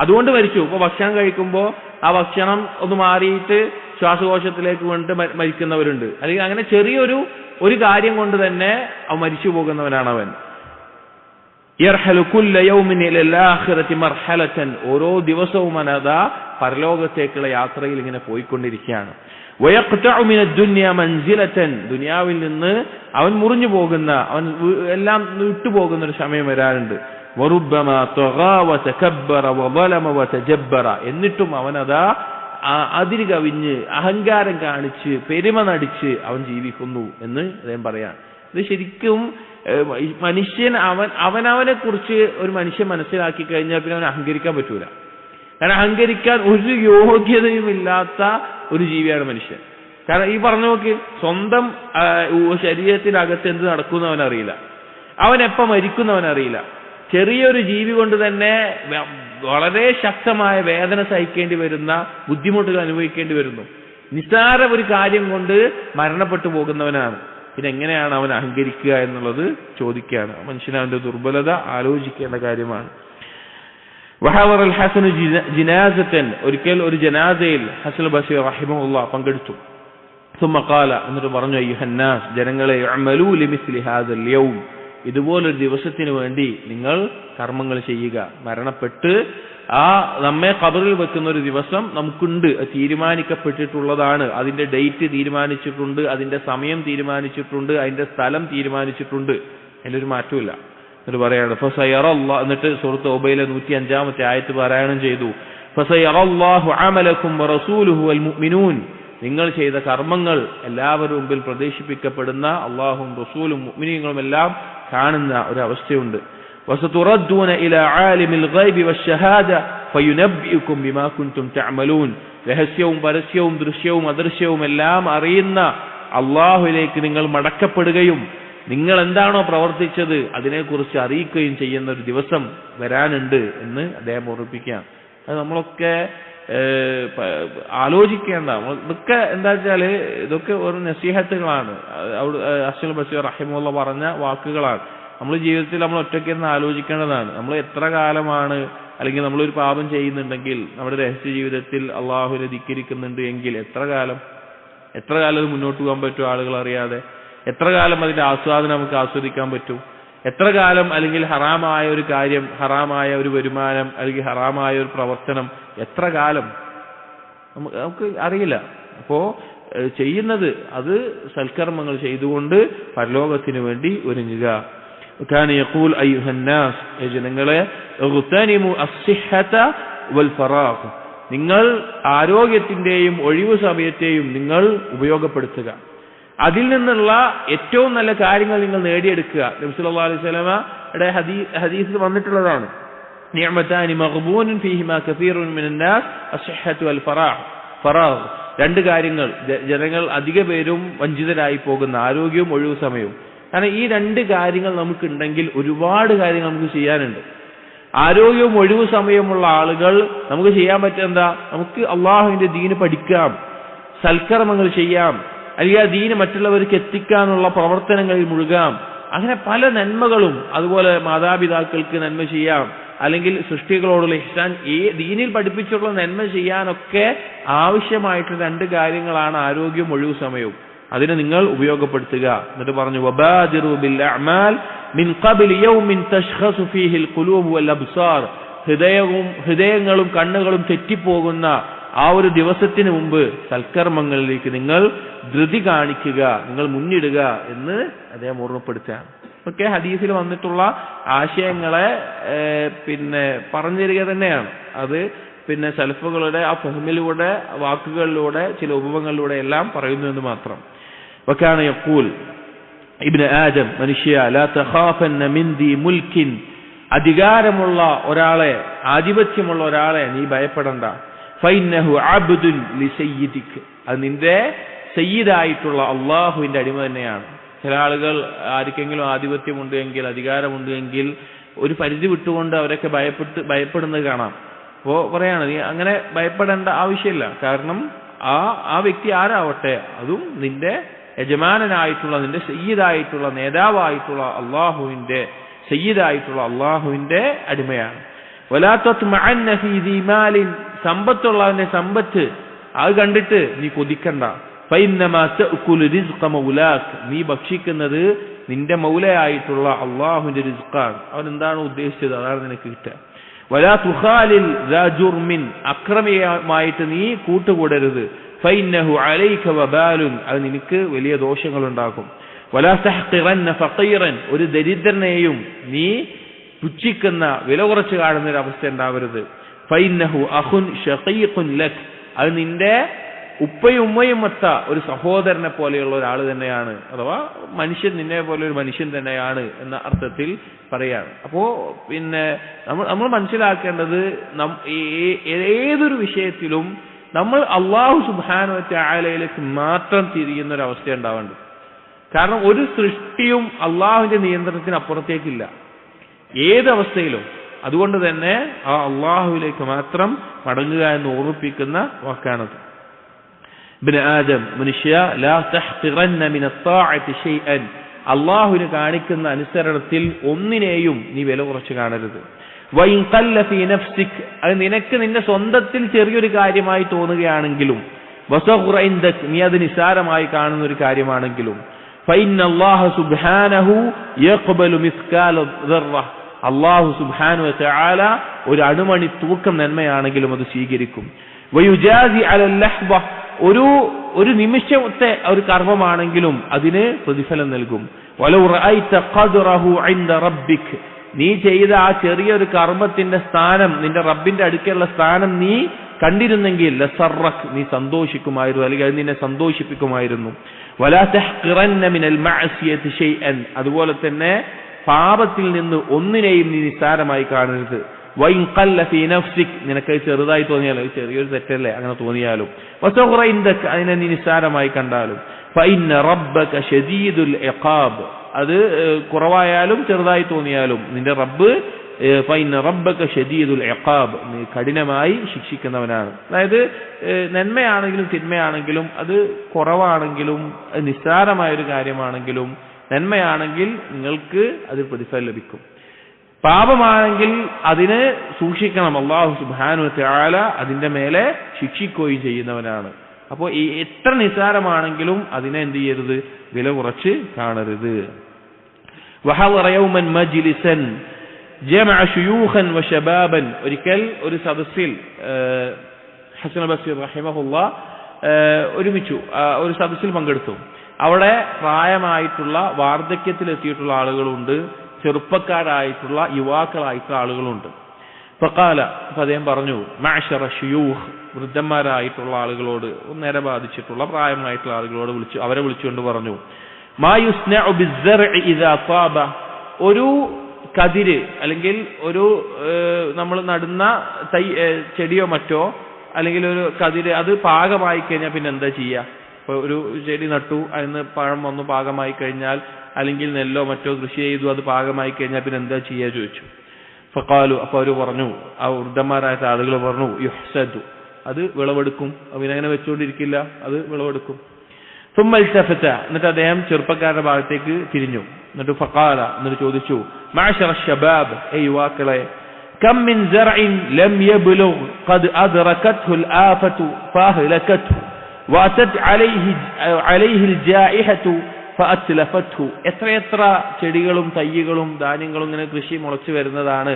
അതുകൊണ്ട് മരിച്ചു. ഇപ്പൊ ഭക്ഷണം കഴിക്കുമ്പോൾ ആ ഭക്ഷണം ഒന്ന് മാറിയിട്ട് ശ്വാസകോശത്തിലേക്ക് വീണിട്ട് മരിക്കുന്നവരുണ്ട്. അല്ലെങ്കിൽ അങ്ങനെ ചെറിയൊരു കാര്യം കൊണ്ട് തന്നെ അവൻ മരിച്ചു പോകുന്നവനാണ് അവൻ. യർഹലു കുല്ല യൗമിൻ ഇലൽ ആഖിറതി മർഹലതൻ, ഓരോ ദിവസവും അനദാ പരലോകത്തേക്കുള്ള യാത്രയിൽ ഇങ്ങനെ പോയിക്കൊണ്ടിരിക്കുകയാണ്. വയഖ്തഉ മിനദ് ദുനിയ മൻസിലതൻ, ദുനിയാവിൽ നിന്ന് അവൻ മുറിഞ്ഞു പോകുന്ന, അവൻ എല്ലാം വിട്ടുപോകുന്ന ഒരു സമയം വരാറുണ്ട്. വറുബ്ബമാ തഗാ വതകബ്ബറ വളമ വതജബ്ബറ, എന്നിട്ടും അവനതാ അതിര് കവിഞ്ഞ് അഹങ്കാരം കാണിച്ച് പെരുമ നടിച്ച് അവൻ ജീവിക്കുന്നു എന്ന് അദ്ദേഹം പറയാം. ഇത് ശരിക്കും മനുഷ്യൻ അവനവനെ കുറിച്ച് ഒരു മനുഷ്യൻ മനസ്സിലാക്കി കഴിഞ്ഞാൽ പിന്നെ അവൻ അഹങ്കരിക്കാൻ പറ്റൂല. കാരണം അഹങ്കരിക്കാൻ ഒരു യോഗ്യതയുമില്ലാത്ത ഒരു ജീവിയാണ് മനുഷ്യൻ. കാരണം ഈ പറഞ്ഞു നോക്ക്, സ്വന്തം ശരീരത്തിനകത്ത് എന്ത് നടക്കുന്ന അവനറിയില്ല, അവനെപ്പം മരിക്കുന്നവനറിയില്ല. ചെറിയൊരു ജീവി കൊണ്ട് തന്നെ വളരെ ശക്തമായ വേദന സഹിക്കേണ്ടി വരുന്ന, ബുദ്ധിമുട്ടുകൾ അനുഭവിക്കേണ്ടി വരുന്നു. നിസ്സാര ഒരു കാര്യം കൊണ്ട് മരണപ്പെട്ടു പോകുന്നവനാണ്. പിന്നെ എങ്ങനെയാണ് അവൻ അഹങ്കരിക്കുക എന്നുള്ളത് ചോദിക്കുകയാണ്. മനുഷ്യൻ അവന്റെ ദുർബലത ആലോചിക്കേണ്ട കാര്യമാണ്. വഹവർ അൽ ഹസൻ ജിനാസത്തൻ, ഒരിക്കൽ ഒരു ജനാസയിൽ ഹസൻ ബസീർ റഹിമഹുല്ലാ പങ്കെടുത്തു. ثم قال, എന്നിട്ട് പറഞ്ഞു, അയ്യുഹന്നാസ്, ജനങ്ങളെ, അമലൂ ലിമിസ്ലി ഹാദൽ യൗം, ഇതുപോലൊരു ദിവസത്തിന് വേണ്ടി നിങ്ങൾ കർമ്മങ്ങൾ ചെയ്യുക. മരണപ്പെട്ട് നമ്മെ ഖബറിൽ വെക്കുന്ന ഒരു ദിവസം നമുക്കുണ്ട്, തീരുമാനിക്കപ്പെട്ടിട്ടുള്ളതാണ്. അതിന്റെ ഡേറ്റ് തീരുമാനിച്ചിട്ടുണ്ട്, അതിന്റെ സമയം തീരുമാനിച്ചിട്ടുണ്ട്, അതിന്റെ സ്ഥലം തീരുമാനിച്ചിട്ടുണ്ട്. അതിലൊരു മാറ്റമില്ല. എന്നിട്ട് പറയാണ് ഫസയറല്ലാഹ്, എന്നിട്ട് സൂറത്ത് തൗബയിലെ 105-ാമത്തെ ആയത്ത് പാരായണം ചെയ്തു. ഫസയറല്ലാഹു അമലക്കും വറസൂലുഹു വൽ മുഅ്മിനൂൻ, നിങ്ങൾ ചെയ്ത കർമ്മങ്ങൾ എല്ലാവരും മുമ്പിൽ പ്രദർശിപ്പിക്കപ്പെടുന്ന അല്ലാഹുവും റസൂലും മുഅ്മിനീങ്ങളും എല്ലാം കാണുന്ന ഒരു അവസ്ഥയുണ്ട്. വസതുറദ്ദൂന ഇലാ ആലിമിൽ ഗൈബി വശഹാദ ഫയുനബ്ബിഉകും ബിമാ കുൻതും തഅമലൂൻ, രഹസ്യവും പരസ്യവും ദൃശ്യവും അദൃശ്യവും എല്ലാം അറിയുന്ന അല്ലാഹുവിലേക്ക് നിങ്ങൾ മടക്കപ്പെടുകയും നിങ്ങൾ എന്താണോ പ്രവർത്തിച്ചത് അതിനെക്കുറിച്ച് അറിയിക്കുകയും ചെയ്യുന്ന ഒരു ദിവസം വരാനുണ്ട് എന്ന് അദ്ദേഹം ഓർമ്മിപ്പിക്കുകയാണ്. അത് നമ്മളൊക്കെ ആലോചിക്കേണ്ട. ഇതൊക്കെ എന്താ വെച്ചാല് ഇതൊക്കെ ഒരു നസീഹത്തുകളാണ്. ഹസൻ ബസീർ റഹിമഹുല്ലാഹ് പറഞ്ഞ വാക്കുകളാണ്. നമ്മൾ ജീവിതത്തിൽ നമ്മൾ ഒറ്റയ്ക്കിരുന്ന് ആലോചിക്കേണ്ടതാണ്. നമ്മൾ എത്ര കാലമാണ്, അല്ലെങ്കിൽ നമ്മളൊരു പാപം ചെയ്യുന്നുണ്ടെങ്കിൽ, നമ്മുടെ രഹസ്യ ജീവിതത്തിൽ അള്ളാഹുവിനെ ധിക്കരിക്കുന്നുണ്ട് എങ്കിൽ എത്ര കാലം അത് മുന്നോട്ട് പോകാൻ പറ്റും ആളുകൾ അറിയാതെ? എത്ര കാലം അതിന്റെ ആസ്വാദനം നമുക്ക് ആസ്വദിക്കാൻ പറ്റും? എത്ര കാലം അല്ലെങ്കിൽ ഹറാമായ ഒരു കാര്യം, ഹറാമായ ഒരു വരുമാനം, അല്ലെങ്കിൽ ഹറാമായ ഒരു പ്രവർത്തനം എത്ര കാലം നമുക്ക് അറിയില്ല. അപ്പോ ചെയ്യുന്നത് അത് സൽക്കർമ്മങ്ങൾ ചെയ്തുകൊണ്ട് പരലോകത്തിന് വേണ്ടി ഒരുങ്ങുക. കാന യഖൂൽ അയ്യുഹന്നാസ്, ജനങ്ങളെ, ഇഗ്തനിമു അസ്സിഹത വൽ ഫറാഖ്, നിങ്ങൾ ആരോഗ്യത്തിന്റെയും ഒഴിവു സമയത്തെയും നിങ്ങൾ ഉപയോഗപ്പെടുത്തുക. അതിൽ നിന്നുള്ള ഏറ്റവും നല്ല കാര്യങ്ങൾ നിങ്ങൾ നേടിയെടുക്കുക. നബി സല്ലല്ലാഹു അലൈഹി വസല്ലമയുടെ ഹദീസിൽ വന്നിട്ടുള്ളതാണ്. നിഅമതാനി മഗ്ബൂനുൻ ഫീഹിമാ കസീറുൻ മിനൻ നാസ് അസ്സിഹതു വൽ ഫറാഖ്, രണ്ട് കാര്യങ്ങൾ ജനങ്ങൾ അധിക പേരും വഞ്ചിതരായി പോകുന്ന, ആരോഗ്യവും ഒഴിവു സമയവും. കാരണം ഈ രണ്ട് കാര്യങ്ങൾ നമുക്കുണ്ടെങ്കിൽ ഒരുപാട് കാര്യങ്ങൾ നമുക്ക് ചെയ്യാനുണ്ട്. ആരോഗ്യവും ഒഴിവു സമയമുള്ള ആളുകൾ നമുക്ക് ചെയ്യാൻ പറ്റുന്ന നമുക്ക് അള്ളാഹുവിന്റെ ദീന് പഠിക്കാം, സൽക്കർമ്മങ്ങൾ ചെയ്യാം, അല്ലെങ്കിൽ ആ ദീന് മറ്റുള്ളവർക്ക് എത്തിക്കാനുള്ള പ്രവർത്തനങ്ങളിൽ മുഴുകാം. അങ്ങനെ പല നന്മകളും, അതുപോലെ മാതാപിതാക്കൾക്ക് നന്മ ചെയ്യാം, അല്ലെങ്കിൽ സൃഷ്ടികളോടുള്ള ഇഹ്സാൻ, ഈ ദീനിൽ പഠിപ്പിച്ചുള്ള നന്മ ചെയ്യാനൊക്കെ ആവശ്യമായിട്ട് 2 കാര്യങ്ങളാണ് ആരോഗ്യവും ഒഴിവു സമയവും. അതിനെ നിങ്ങൾ ഉപയോഗപ്പെടുത്തുക. എന്നിട്ട് പറഞ്ഞു വബാദിറു ബിൽ അഅമാൽ മിൻ ഖബ്ലി യൗമിൻ തശ്ഖസു ഫീഹിൽ ഖുലൂബ് വൽ അബ്സാർ. ഹൃദയങ്ങളും കണ്ണുകളും തെറ്റിപ്പോകുന്ന ആ ഒരു ദിവസത്തിന് മുമ്പ് സൽക്കർമ്മങ്ങളിലേക്ക് നിങ്ങൾ ധൃതി കാണിക്കുക, നിങ്ങൾ മുന്നിടുക എന്ന് അദ്ദേഹം ഓർമ്മപ്പെടുത്തുകയാണ്. ഒക്കെ ഹദീസിൽ വന്നിട്ടുള്ള ആശയങ്ങളെ പറഞ്ഞു തരിക തന്നെയാണ്. അത് സലഫുകളുടെ ആ ഫഹ്മിലൂടെ, വാക്കുകളിലൂടെ, ചില ഉപമകളിലൂടെ എല്ലാം പറയുന്നു എന്ന് മാത്രം. വകാന യഖൂൽ ഇബ്നു ആദം, മനുഷ്യ ലാ തഖാഫന്ന മിൻ ദി മുൽക്കിൻ, അധികാരമുള്ള ഒരാളെ, ആധിപത്യമുള്ള ഒരാളെ നീ ഭയപ്പെടണ്ട. ഫൈന്നഹു അബ്ദുൻ ലിസയ്യിദിക്, അത് നിന്റെ സയ്യിദായിട്ടുള്ള അള്ളാഹുവിന്റെ അടിമ തന്നെയാണ്. ചില ആളുകൾ ആർക്കെങ്കിലും ആധിപത്യമുണ്ട് എങ്കിൽ, അധികാരമുണ്ട് എങ്കിൽ ഒരു പരിധി വിട്ടുകൊണ്ട് അവരൊക്കെ ഭയപ്പെടുന്നത് കാണാം. അപ്പോൾ പറയാണ്, നീ അങ്ങനെ ഭയപ്പെടേണ്ട ആവശ്യമില്ല. കാരണം ആ വ്യക്തി ആരാവട്ടെ, അതും നിന്റെ യജമാനനായിട്ടുള്ള, നിന്റെ സയ്യിദായിട്ടുള്ള, നേതാവായിട്ടുള്ള അള്ളാഹുവിന്റെ, സയ്യിദായിട്ടുള്ള അള്ളാഹുവിന്റെ അടിമയാണ്. വലാ തത്മഅന്ന ഫീ ദീ മാലിൻ, സമ്പത്തുള്ളവന്റെ സമ്പത്ത് അത് കണ്ടിട്ട് നീ കൊതിക്കണ്ട. ഫഇന്നമാ തഅകുലു റിസ്ഖ മൗലാക്, നീ ഭക്ഷിക്കുന്നത് നിന്റെ മൗലയായിട്ടുള്ള അള്ളാഹുവിന്റെ റിസ്ഖാണ്. അവൻ എന്താണ് ഉദ്ദേശിച്ചത് അതാണ് നിനക്ക് കിട്ടുക. വലാ തുഖാലിൽ ദാ ജുർമിൻ, അക്രമിയായിട്ട് നീ കൂട്ടുകൂടരുത്. ഫഇന്നഹു അലൈക വബാലുൻ, അത് നിനക്ക് വലിയ ദോഷങ്ങൾ ഉണ്ടാക്കും. വലാ തഹ്ഖിറന്ന ഫഖീറൻ, ഒരു ദരിദ്രനെയും നീ പുച്ഛിക്കുന്ന, വില കുറച്ച് കാണുന്ന ഒരു അവസ്ഥ ഉണ്ടാവരുത്. ഫഇന്നഹു അഖുൻ ഷഖീഖുൻ ലക്, അത് നിന്റെ ഉപ്പയും ഉമ്മയും ഒത്ത ഒരു സഹോദരനെ പോലെയുള്ള ഒരാൾ തന്നെയാണ്, അഥവാ മനുഷ്യൻ, നിന്നെ പോലെ ഒരു മനുഷ്യൻ തന്നെയാണ് എന്ന അർത്ഥത്തിൽ പറയാണ്. അപ്പോ നമ്മൾ മനസ്സിലാക്കേണ്ടത്, ഏതൊരു വിഷയത്തിലും നമ്മൾ അല്ലാഹു സുബ്ഹാനഹു വ തആലയിലേക്ക് മാത്രം തിരിയുന്ന ഒരു അവസ്ഥ ഉണ്ടാവേണ്ടത്. കാരണം ഒരു സൃഷ്ടിയും അള്ളാഹുവിന്റെ നിയന്ത്രണത്തിന് അപ്പുറത്തേക്കില്ല ഏതവസ്ഥയിലും. അതുകൊണ്ട് തന്നെ ആ അള്ളാഹുവിലേക്ക് മാത്രം മടങ്ങുക എന്ന് ഓർമ്മിപ്പിക്കുന്ന വാക്കാണത്. ഇബ്നു ആദം, മനുഷ്യ ലാ തഹ്ഖിറന്ന മിന ത്വാഅതി ശൈഅൻ, അള്ളാഹുവിന് കാണിക്കുന്ന അനുസരണത്തിൽ ഒന്നിനെയും നീ വില കുറച്ച് കാണരുത്. വഇൻ ഖല്ല ഫീ നഫ്സിക്, അത് നിനക്ക് നിന്റെ സ്വന്തത്തിൽ ചെറിയൊരു കാര്യമായി തോന്നുകയാണെങ്കിലും, വസഗ്റ ഇൻദക്, നീ അത് നിസാരമായി കാണുന്ന ഒരു കാര്യമാണെങ്കിലും, ഫഇന്ന അല്ലാഹ സുബ്ഹാനഹു യഖ്ബലു മിസ്കാല ദർറ, അല്ലാഹു സുബ്ഹാനഹു വ തആല ഒരു അണുമണി തൂക്കം നന്മയാണെങ്കിലും അത് സ്വീകരിക്കും. വയുജാസി അലൽ ലഹ്ബ, ഒരു നിമിഷത്തെ ഒരു കർമ്മമാണെങ്കിലും അതിന് പ്രതിഫലം നൽകും. വലൗ റഅയ്ത ഖദ്റഹു ഇൻദ റബ്ബിക്, നീ ചെയ്ത ആ ചെറിയൊരു കർമ്മത്തിന്റെ സ്ഥാനം, നിന്റെ റബ്ബിന്റെ അടുക്കലുള്ള സ്ഥാനം നീ കണ്ടിരുന്നെങ്കിൽ ലസറക്, നീ സന്തോഷിക്കുമായിരുന്നു, അല്ലെങ്കിൽ അത് നിന്നെ സന്തോഷിപ്പിക്കുമായിരുന്നു. വലാ തഹ്ഖിറന്ന മിനൽ മഅസിയതി ശൈഅൻ, അതുപോലെ തന്നെ പാപത്തിൽ നിന്ന് ഒന്നിനെയും നീ നിസ്സാരമായി കാണരുത്. വഇൻ ഖല്ല ഫീ നഫ്സിക്, നിനക്ക് ചെറുതായി തോന്നിയാലും, ചെറിയൊരു തെറ്റല്ലേ അങ്ങനെ തോന്നിയാലും, വസഗ്റ ഇൻദക, അതിനെ നീ നിസ്സാരമായി കണ്ടാലും, ഫഇന്ന റബ്ബക ശദീദുൽ ഇഖാബ്, അത് കുറവായാലും ചെറുതായി തോന്നിയാലും നിന്റെ റബ്ബ് ഫഇന്ന റബ്ബക ശദീദുൽ ഇഖാബ്, നീ കഠിനമായി ശിക്ഷിക്കുന്നവനാണ്. അതായത് നന്മയാണെങ്കിലും തിന്മയാണെങ്കിലും, അത് കുറവാണെങ്കിലും നിസ്സാരമായൊരു കാര്യമാണെങ്കിലും, നന്മയാണെങ്കിൽ നിങ്ങൾക്ക് അതിൽ പ്രതിഫലം ലഭിക്കും, പാപമാണെങ്കിൽ അതിനെ സൂക്ഷിക്കണം. അല്ലാഹു സുബ്ഹാനഹു വ തആല അതിന്റെ മേലെ ശിക്ഷിക്കുകയും ചെയ്യുന്നവനാണ്. അപ്പോൾ ഈ എത്ര നിസ്സാരമാണെങ്കിലും അതിനെ എന്ത് ചെയ്യരുത്, വില കുറച്ച് കാണരുത്. വഹളറ യൗമൻ മജ്ലിസൻ ജമഅ ശുയൂഖൻ വശബാബൻ, ഒരിക്കൽ ഒരു സദസ്സിൽ ഹസൻ ബസ്രി റഹിമഹുല്ലാഹ് ഒരുമിച്ചു ഒരു സദസ്സിൽ പങ്കെടുത്തു. അവിടെ പ്രായമായിട്ടുള്ള, വാർദ്ധക്യത്തിലെത്തിയിട്ടുള്ള ആളുകളുണ്ട്, ചെറുപ്പക്കാരായിട്ടുള്ള, യുവാക്കളായിട്ടുള്ള ആളുകളുണ്ട്. ഫഖാല, അദ്ദേഹം പറഞ്ഞു, മഅശറ ശുയൂഖ്, വൃദ്ധന്മാരായിട്ടുള്ള ആളുകളോട്, നേരെ ബാധിച്ചിട്ടുള്ള പ്രായമായിട്ടുള്ള ആളുകളോട് അവരെ വിളിച്ചുകൊണ്ട് പറഞ്ഞു, മാ യുസ്നഉ ബിസ്സർഇ ഇദാ താബ, ഒരു കതിര് അല്ലെങ്കിൽ ഒരു നമ്മൾ നടുന്ന ചെടിയോ മറ്റോ, അല്ലെങ്കിൽ ഒരു കതിര് അത് പാകമായി കഴിഞ്ഞാൽ പിന്നെ എന്താ ചെയ്യുക? ഇപ്പോൾ ഒരു ചെടി നട്ടു, അതിന് പഴം വന്നു പാകമായി കഴിഞ്ഞാൽ, അല്ലെങ്കിൽ നെല്ലോ മറ്റോ കൃഷി ചെയ്തു, അത് പാകമായി കഴിഞ്ഞാൽ പിന്നെ എന്താ ചെയ്യുക ചോദിച്ചു. ഫഖാലു, അപ്പോൾ അവർ പറഞ്ഞു, ആ വൃദ്ധന്മാരായ ആളുകൾ പറഞ്ഞു, യുഹ്സദു, അത് വിളവെടുക്കും, പിന്നെ അങ്ങനെ വെച്ചുകൊണ്ടിരിക്കില്ല, അത് വിളവെടുക്കും. സുമ്മ ഇൽതഫത, എന്നിട്ട് അദ്ദേഹം ചെറുപ്പക്കാരുടെ ഭാഗത്തേക്ക് തിരിഞ്ഞു. എന്നിട്ട് ഫഖാല എന്നിട്ട് ചോദിച്ചു മഅശറ ശബാബ് യുവാക്കളെ كم من زرع لم يبلغ قد أدركته الآفة فأهلكته وأتت عليه الجائحة فأتلفته എത്ര ചെടികളും തൈകളും ധാന്യങ്ങളും ഇങ്ങനെ കൃഷി മുളച്ചു വരുന്നതാണ്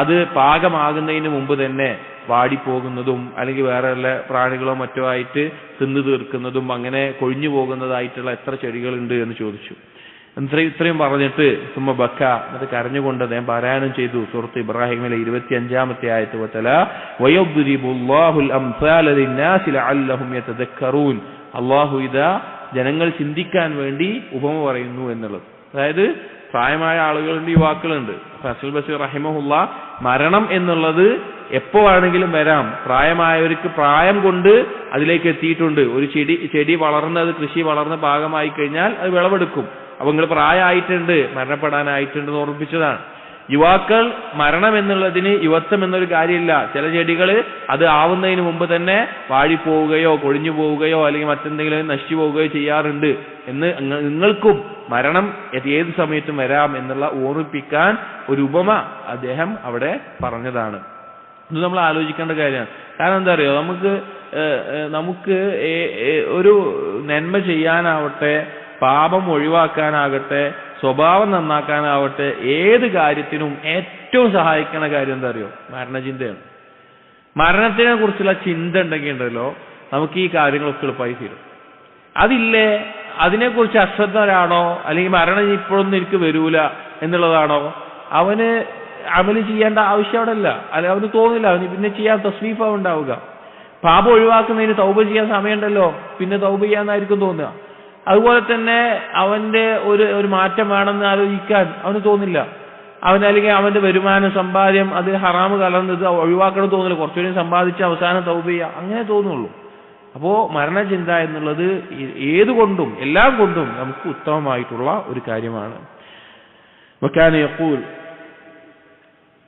അത് പാകമാകുന്നതിന് മുമ്പ് തന്നെ വാടിപ്പോകുന്നതും അല്ലെങ്കിൽ വേറെ വല്ല പ്രാണികളോ മറ്റോ ആയിട്ട് തിന്നു തീർക്കുന്നതും അങ്ങനെ കൊഴിഞ്ഞു പോകുന്നതായിട്ടുള്ള എത്ര ചെടികളുണ്ട് എന്ന് ചോദിച്ചു. ഇത്രയും പറഞ്ഞിട്ട് സുമ്മ ബക്ക എന്നിട്ട് കരഞ്ഞുകൊണ്ട് അദ്ദേഹം പാരായണം ചെയ്തു സൂറത്ത് ഇബ്രാഹിമിലെ 25-ാമത്തെ ആയത്ത് വതല വയദ്രിബുല്ലാഹുൽ അംസാല ലിന്നാസി ലഅല്ലഹും യതദക്കറൂൻ. അല്ലാഹു ഇദാ ജനങ്ങൾ ചിന്തിക്കാൻ വേണ്ടി ഉപമ പറയുന്നു എന്നുള്ളത്. അതായത് പ്രായമായ ആളുകളുണ്ട്, യുവാക്കളുണ്ട്. ഫസൽ ബസീർ റഹിമഹുല്ലാ മരണം എന്നുള്ളത് എപ്പോ വേണമെങ്കിലും വരാം. പ്രായമായവർക്ക് പ്രായം കൊണ്ട് അതിലേക്ക് എത്തിയിട്ടുണ്ട്. ഒരു ചെടി വളർന്ന് അത് കൃഷി വളർന്ന് പാകമായി കഴിഞ്ഞാൽ അത് വിളവെടുക്കും. അപ്പൊ നിങ്ങൾ പ്രായമായിട്ടുണ്ട്, മരണപ്പെടാനായിട്ടുണ്ട് എന്ന് ഓർമ്മിപ്പിച്ചതാണ്. യുവാക്കൾ മരണം എന്നുള്ളതിന് യുവത്വം എന്നൊരു കാര്യമില്ല. ചില ചെടികൾ അത് ആവുന്നതിന് മുമ്പ് തന്നെ വാടിപ്പോവുകയോ കൊഴിഞ്ഞു പോവുകയോ അല്ലെങ്കിൽ മറ്റെന്തെങ്കിലും നശിച്ചു പോവുകയോ ചെയ്യാറുണ്ട് എന്ന് നിങ്ങൾക്കും മരണം ഏത് സമയത്തും വരാം എന്നുള്ള ഓർമ്മിപ്പിക്കാൻ ഒരു ഉപമ അദ്ദേഹം അവിടെ പറഞ്ഞതാണ്. ഇത് നമ്മൾ ആലോചിക്കേണ്ട കാര്യമാണ്. കാരണം എന്താ അറിയോ, നമുക്ക് ഒരു നന്മ ചെയ്യാനാവട്ടെ, പാപം ഒഴിവാക്കാനാകട്ടെ, സ്വഭാവം നന്നാക്കാനാവട്ടെ, ഏത് കാര്യത്തിനും ഏറ്റവും സഹായിക്കുന്ന കാര്യം എന്താ അറിയോ, മരണചിന്തയാണ്. മരണത്തിനെ കുറിച്ചുള്ള ചിന്ത ഉണ്ടെങ്കിലോ നമുക്ക് ഈ കാര്യങ്ങളൊക്കെ എളുപ്പമായി തീരും. അതില്ലേ, അതിനെക്കുറിച്ച് അശ്രദ്ധരാണോ അല്ലെങ്കിൽ മരണം ഇപ്പോഴൊന്നും എനിക്ക് വരൂല എന്നുള്ളതാണോ, അവന് അമല് ചെയ്യേണ്ട ആവശ്യം അവിടെ ഇല്ല. അല്ലെങ്കിൽ അവന് തോന്നില്ല, അവന് പിന്നെ ചെയ്യാൻ തസ്വീഫാ ഉണ്ടാവുക. പാപം ഒഴിവാക്കുന്നതിന് തൗബ ചെയ്യാൻ സമയമുണ്ടല്ലോ, പിന്നെ തൗബ ചെയ്യാന്നായിരിക്കും തോന്നുക. അതുപോലെ തന്നെ അവന്റെ ഒരു മാറ്റം വേണമെന്ന് ആലോചിക്കാൻ അവന് തോന്നില്ല. അല്ലെങ്കിൽ അവന്റെ വരുമാനം സമ്പാദ്യം അതിൽ ഹറാമ് കലർന്നത് ഒഴിവാക്കണം തോന്നില്ല. കുറച്ചുകൂടി സമ്പാദിച്ച് അവസാനം തൗബ ചെയ്യുക അങ്ങനെ തോന്നുള്ളൂ. അപ്പോ മരണചിന്ത എന്നുള്ളത് ഏതുകൊണ്ടും എല്ലാം കൊണ്ടും നമുക്ക് ഉത്തമമായിട്ടുള്ള ഒരു കാര്യമാണ്.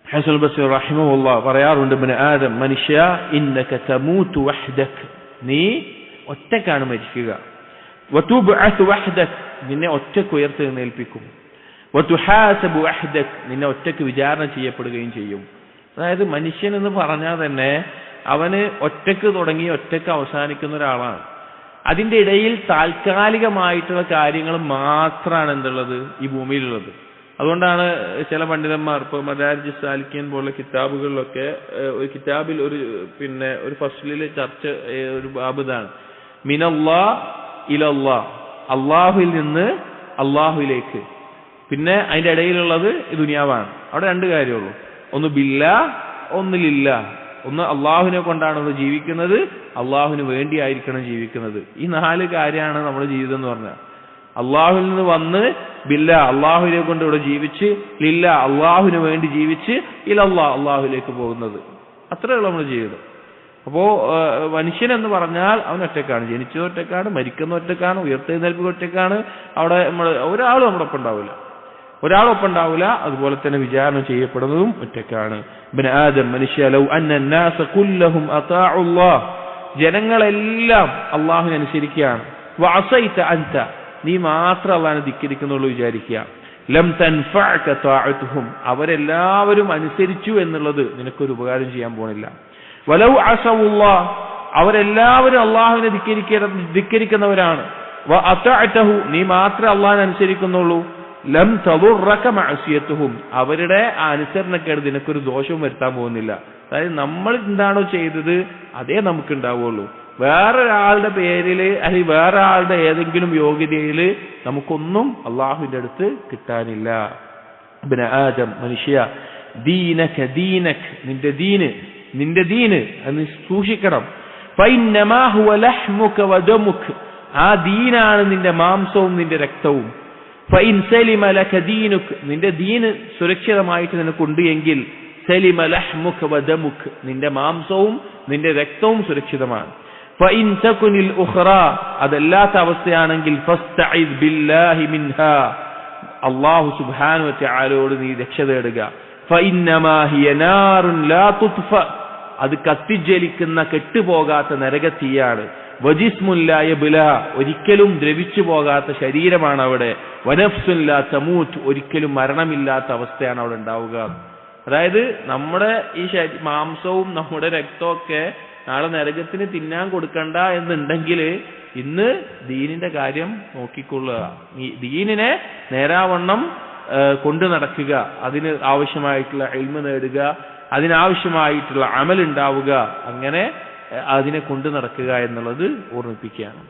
ഹസൻ ബസീർ റഹിമഹുല്ലാഹ് പറയാറുണ്ട്, ഇബ്നു ആദം, മനുഷ്യ ഇന്നക തമൂതു വഹ്ദക്, നീ ഒറ്റക്കാണ് മരിക്കുക. വതുബ്അസ് വഹ്ദക്, നിന്നെ ഒറ്റക്ക് ഉയർത്തെഴുന്നേൽപ്പിക്കും. വതുഹാസബു വഹ്ദക്, നിന്നെ ഒറ്റക്ക് വിചാരണ ചെയ്യപ്പെടുകയും ചെയ്യും. അതായത് മനുഷ്യൻ എന്ന് പറഞ്ഞാൽ തന്നെ അവന് ഒറ്റക്ക് തുടങ്ങി ഒറ്റക്ക് അവസാനിക്കുന്ന ഒരാളാണ്. അതിന്റെ ഇടയിൽ താൽക്കാലികമായിട്ടുള്ള കാര്യങ്ങൾ മാത്രമാണ് എന്തുള്ളത്, ഈ ഭൂമിയിലുള്ളത്. അതുകൊണ്ടാണ് ചില പണ്ഡിതന്മാർ ഇപ്പോൾ മദാരിജ് സാലിക്കീൻ പോലുള്ള കിതാബുകളിലൊക്കെ ഒരു കിതാബിൽ ഒരു ഫസ്ലിൽ ചർച്ച ഒരു ബാബുതാണ്, മിനല്ലാഹ് ഇലല്ലാഹ്, അള്ളാഹുവിൽ നിന്ന് അള്ളാഹുവിലേക്ക്. പിന്നെ അതിന്റെ ഇടയിലുള്ളത് ദുനിയാവാണ്. അവിടെ രണ്ട് കാര്യമുള്ളൂ, ഒന്ന് ബില്ലാ, ഒന്ന് ലില്ലാ. ഒന്ന് അള്ളാഹുവിനെ കൊണ്ടാണ് നമ്മൾ ജീവിക്കുന്നത്, അള്ളാഹുവിന് വേണ്ടിയായിരിക്കണം ജീവിക്കുന്നത്. ഈ 4 കാര്യമാണ് നമ്മുടെ ജീവിതം എന്ന് പറഞ്ഞാൽ. അള്ളാഹുവിൽ നിന്ന് വന്ന് ബില്ല, അള്ളാഹുവിനെ കൊണ്ട് ഇവിടെ ജീവിച്ച്, ലില്ല, അള്ളാഹുവിന് വേണ്ടി ജീവിച്ച്, ഇലല്ലാ, അള്ളാഹുവിലേക്ക് പോകുന്നത്. അത്രയുള്ള നമ്മുടെ ജീവിതം. അപ്പോ മനുഷ്യൻ എന്ന് പറഞ്ഞാൽ അവൻ ഒറ്റക്കാണ്, ജനിച്ചത് ഒറ്റക്കാണ്, മരിക്കുന്ന ഒറ്റക്കാണ്, ഉയർത്തെഴുന്നേൽപ്പ് ഒറ്റക്കാണ്. അവിടെ ഒരാളും നമ്മുടെ ഒപ്പം ഉണ്ടാവില്ല. അതുപോലെ തന്നെ വിചാരണ ചെയ്യപ്പെടുന്നതും ഒറ്റക്കാണ്. ഇബ്നു ആദം, മനുഷ്യ, ലൗ അന്ന الناس كلهم اطاعوا الله, ജനങ്ങളെല്ലാം അള്ളാഹുവിനെ അനുസരിക്കുകയാണ്. വഅസൈത അൻത, നീ മാത്രം അള്ളാഹിനെ ധിക്കരിക്കുന്നുള്ളൂ വിചാരിക്കുക. ലം തൻഫഅക തഅതുഹും, അവരെല്ലാവരും അനുസരിച്ചു എന്നുള്ളത് നിനക്കൊരു ഉപകാരം ചെയ്യാൻ പോണില്ല. വലൗ അസവുല്ലാഹ്, അവരെല്ലാവരും അള്ളാഹുവിനെ ധിക്കരിക്കുന്നവരാണ്. വഅതഅതഹു, നീ മാത്രം അള്ളാഹിനെ അനുസരിക്കുന്നുള്ളൂ. ലം തദുറക മഅസിയതുഹും, അവരുടെ ആ അനുസരണക്കേട് നിനക്കൊരു ദോഷവും വരുത്താൻ പോകുന്നില്ല. അതായത് നമ്മൾ എന്താണോ ചെയ്തത് അതേ നമുക്ക് ഉണ്ടാവുള്ളൂ. വേറൊരാളുടെ പേരിൽ അല്ലെങ്കിൽ വേറെ ആളുടെ ഏതെങ്കിലും യോഗ്യതയിൽ നമുക്കൊന്നും അള്ളാഹുവിന്റെ അടുത്ത് കിട്ടാനില്ല. ഇബ്നു ആദം, മനുഷ്യ, ദീനക ദീനക്, നിന്റെ ദീന് അത് സൂക്ഷിക്കണം. ഫഇന്നമാ ഹുവ ലഹ്മുക വദമുക, ആ ദീനാണ് നിന്റെ മാംസവും നിന്റെ രക്തവും. ഫഇൻ സലിമ ലക ദീനുക, നിന്റെ ദീന് സുരക്ഷിതമായിട്ട് നിനക്കുണ്ട് എങ്കിൽ, സലിമ ലഹ്മുക വദമുക, നിന്റെ മാംസവും നിന്റെ രക്തവും സുരക്ഷിതമാണ്. ഫഇൻ തകുനിൽ ഉഖ്റാ, അതല്ലാത്ത അവസ്ഥയാണെങ്കിൽ, ഫസ്തഇദ് ബില്ലാഹി മിൻഹാ, അല്ലാഹു സുബ്ഹാനഹു വ തആലയോട് നീ രക്ഷ തേടുക. ഫഇന്നമാ ഹിയ നാറുൻ ലാ തുത്ഫ, അത് കത്തിജ്വലിക്കുന്ന കെട്ടുപോകാത്ത നരകത്തീയാണ്. വജിസ്മുൻ ലാ യബ്ല, ഒരിക്കലും ദ്രവിച്ചു പോകാത്ത ശരീരമാണ് അവിടെ. വനഫ്സുൻ ലാ തമൂത്ത്, ഒരിക്കലും മരണമില്ലാത്ത അവസ്ഥയാണ് അവിടെ ഉണ്ടാവുക. അതായത് നമ്മുടെ ഈ മാംസവും നമ്മുടെ രക്തമൊക്കെ നാളെ നരകത്തിന് തിന്നാൻ കൊടുക്കണ്ട എന്നുണ്ടെങ്കിൽ ഇന്ന് ദീനിന്റെ കാര്യം നോക്കിക്കൊള്ളുക. ഈ ദീനിനെ നേരാവണ്ണം കൊണ്ടു നടക്കുക, അതിന് ആവശ്യമായിട്ടുള്ള ഇൽമ് നേടുക, അതിനാവശ്യമായിട്ടുള്ള അമൽ ഉണ്ടാവുക, അങ്ങനെ അതിനെ കൊണ്ടു നടക്കുക എന്നുള്ളത് ഓർമ്മിപ്പിക്കുകയാണ്.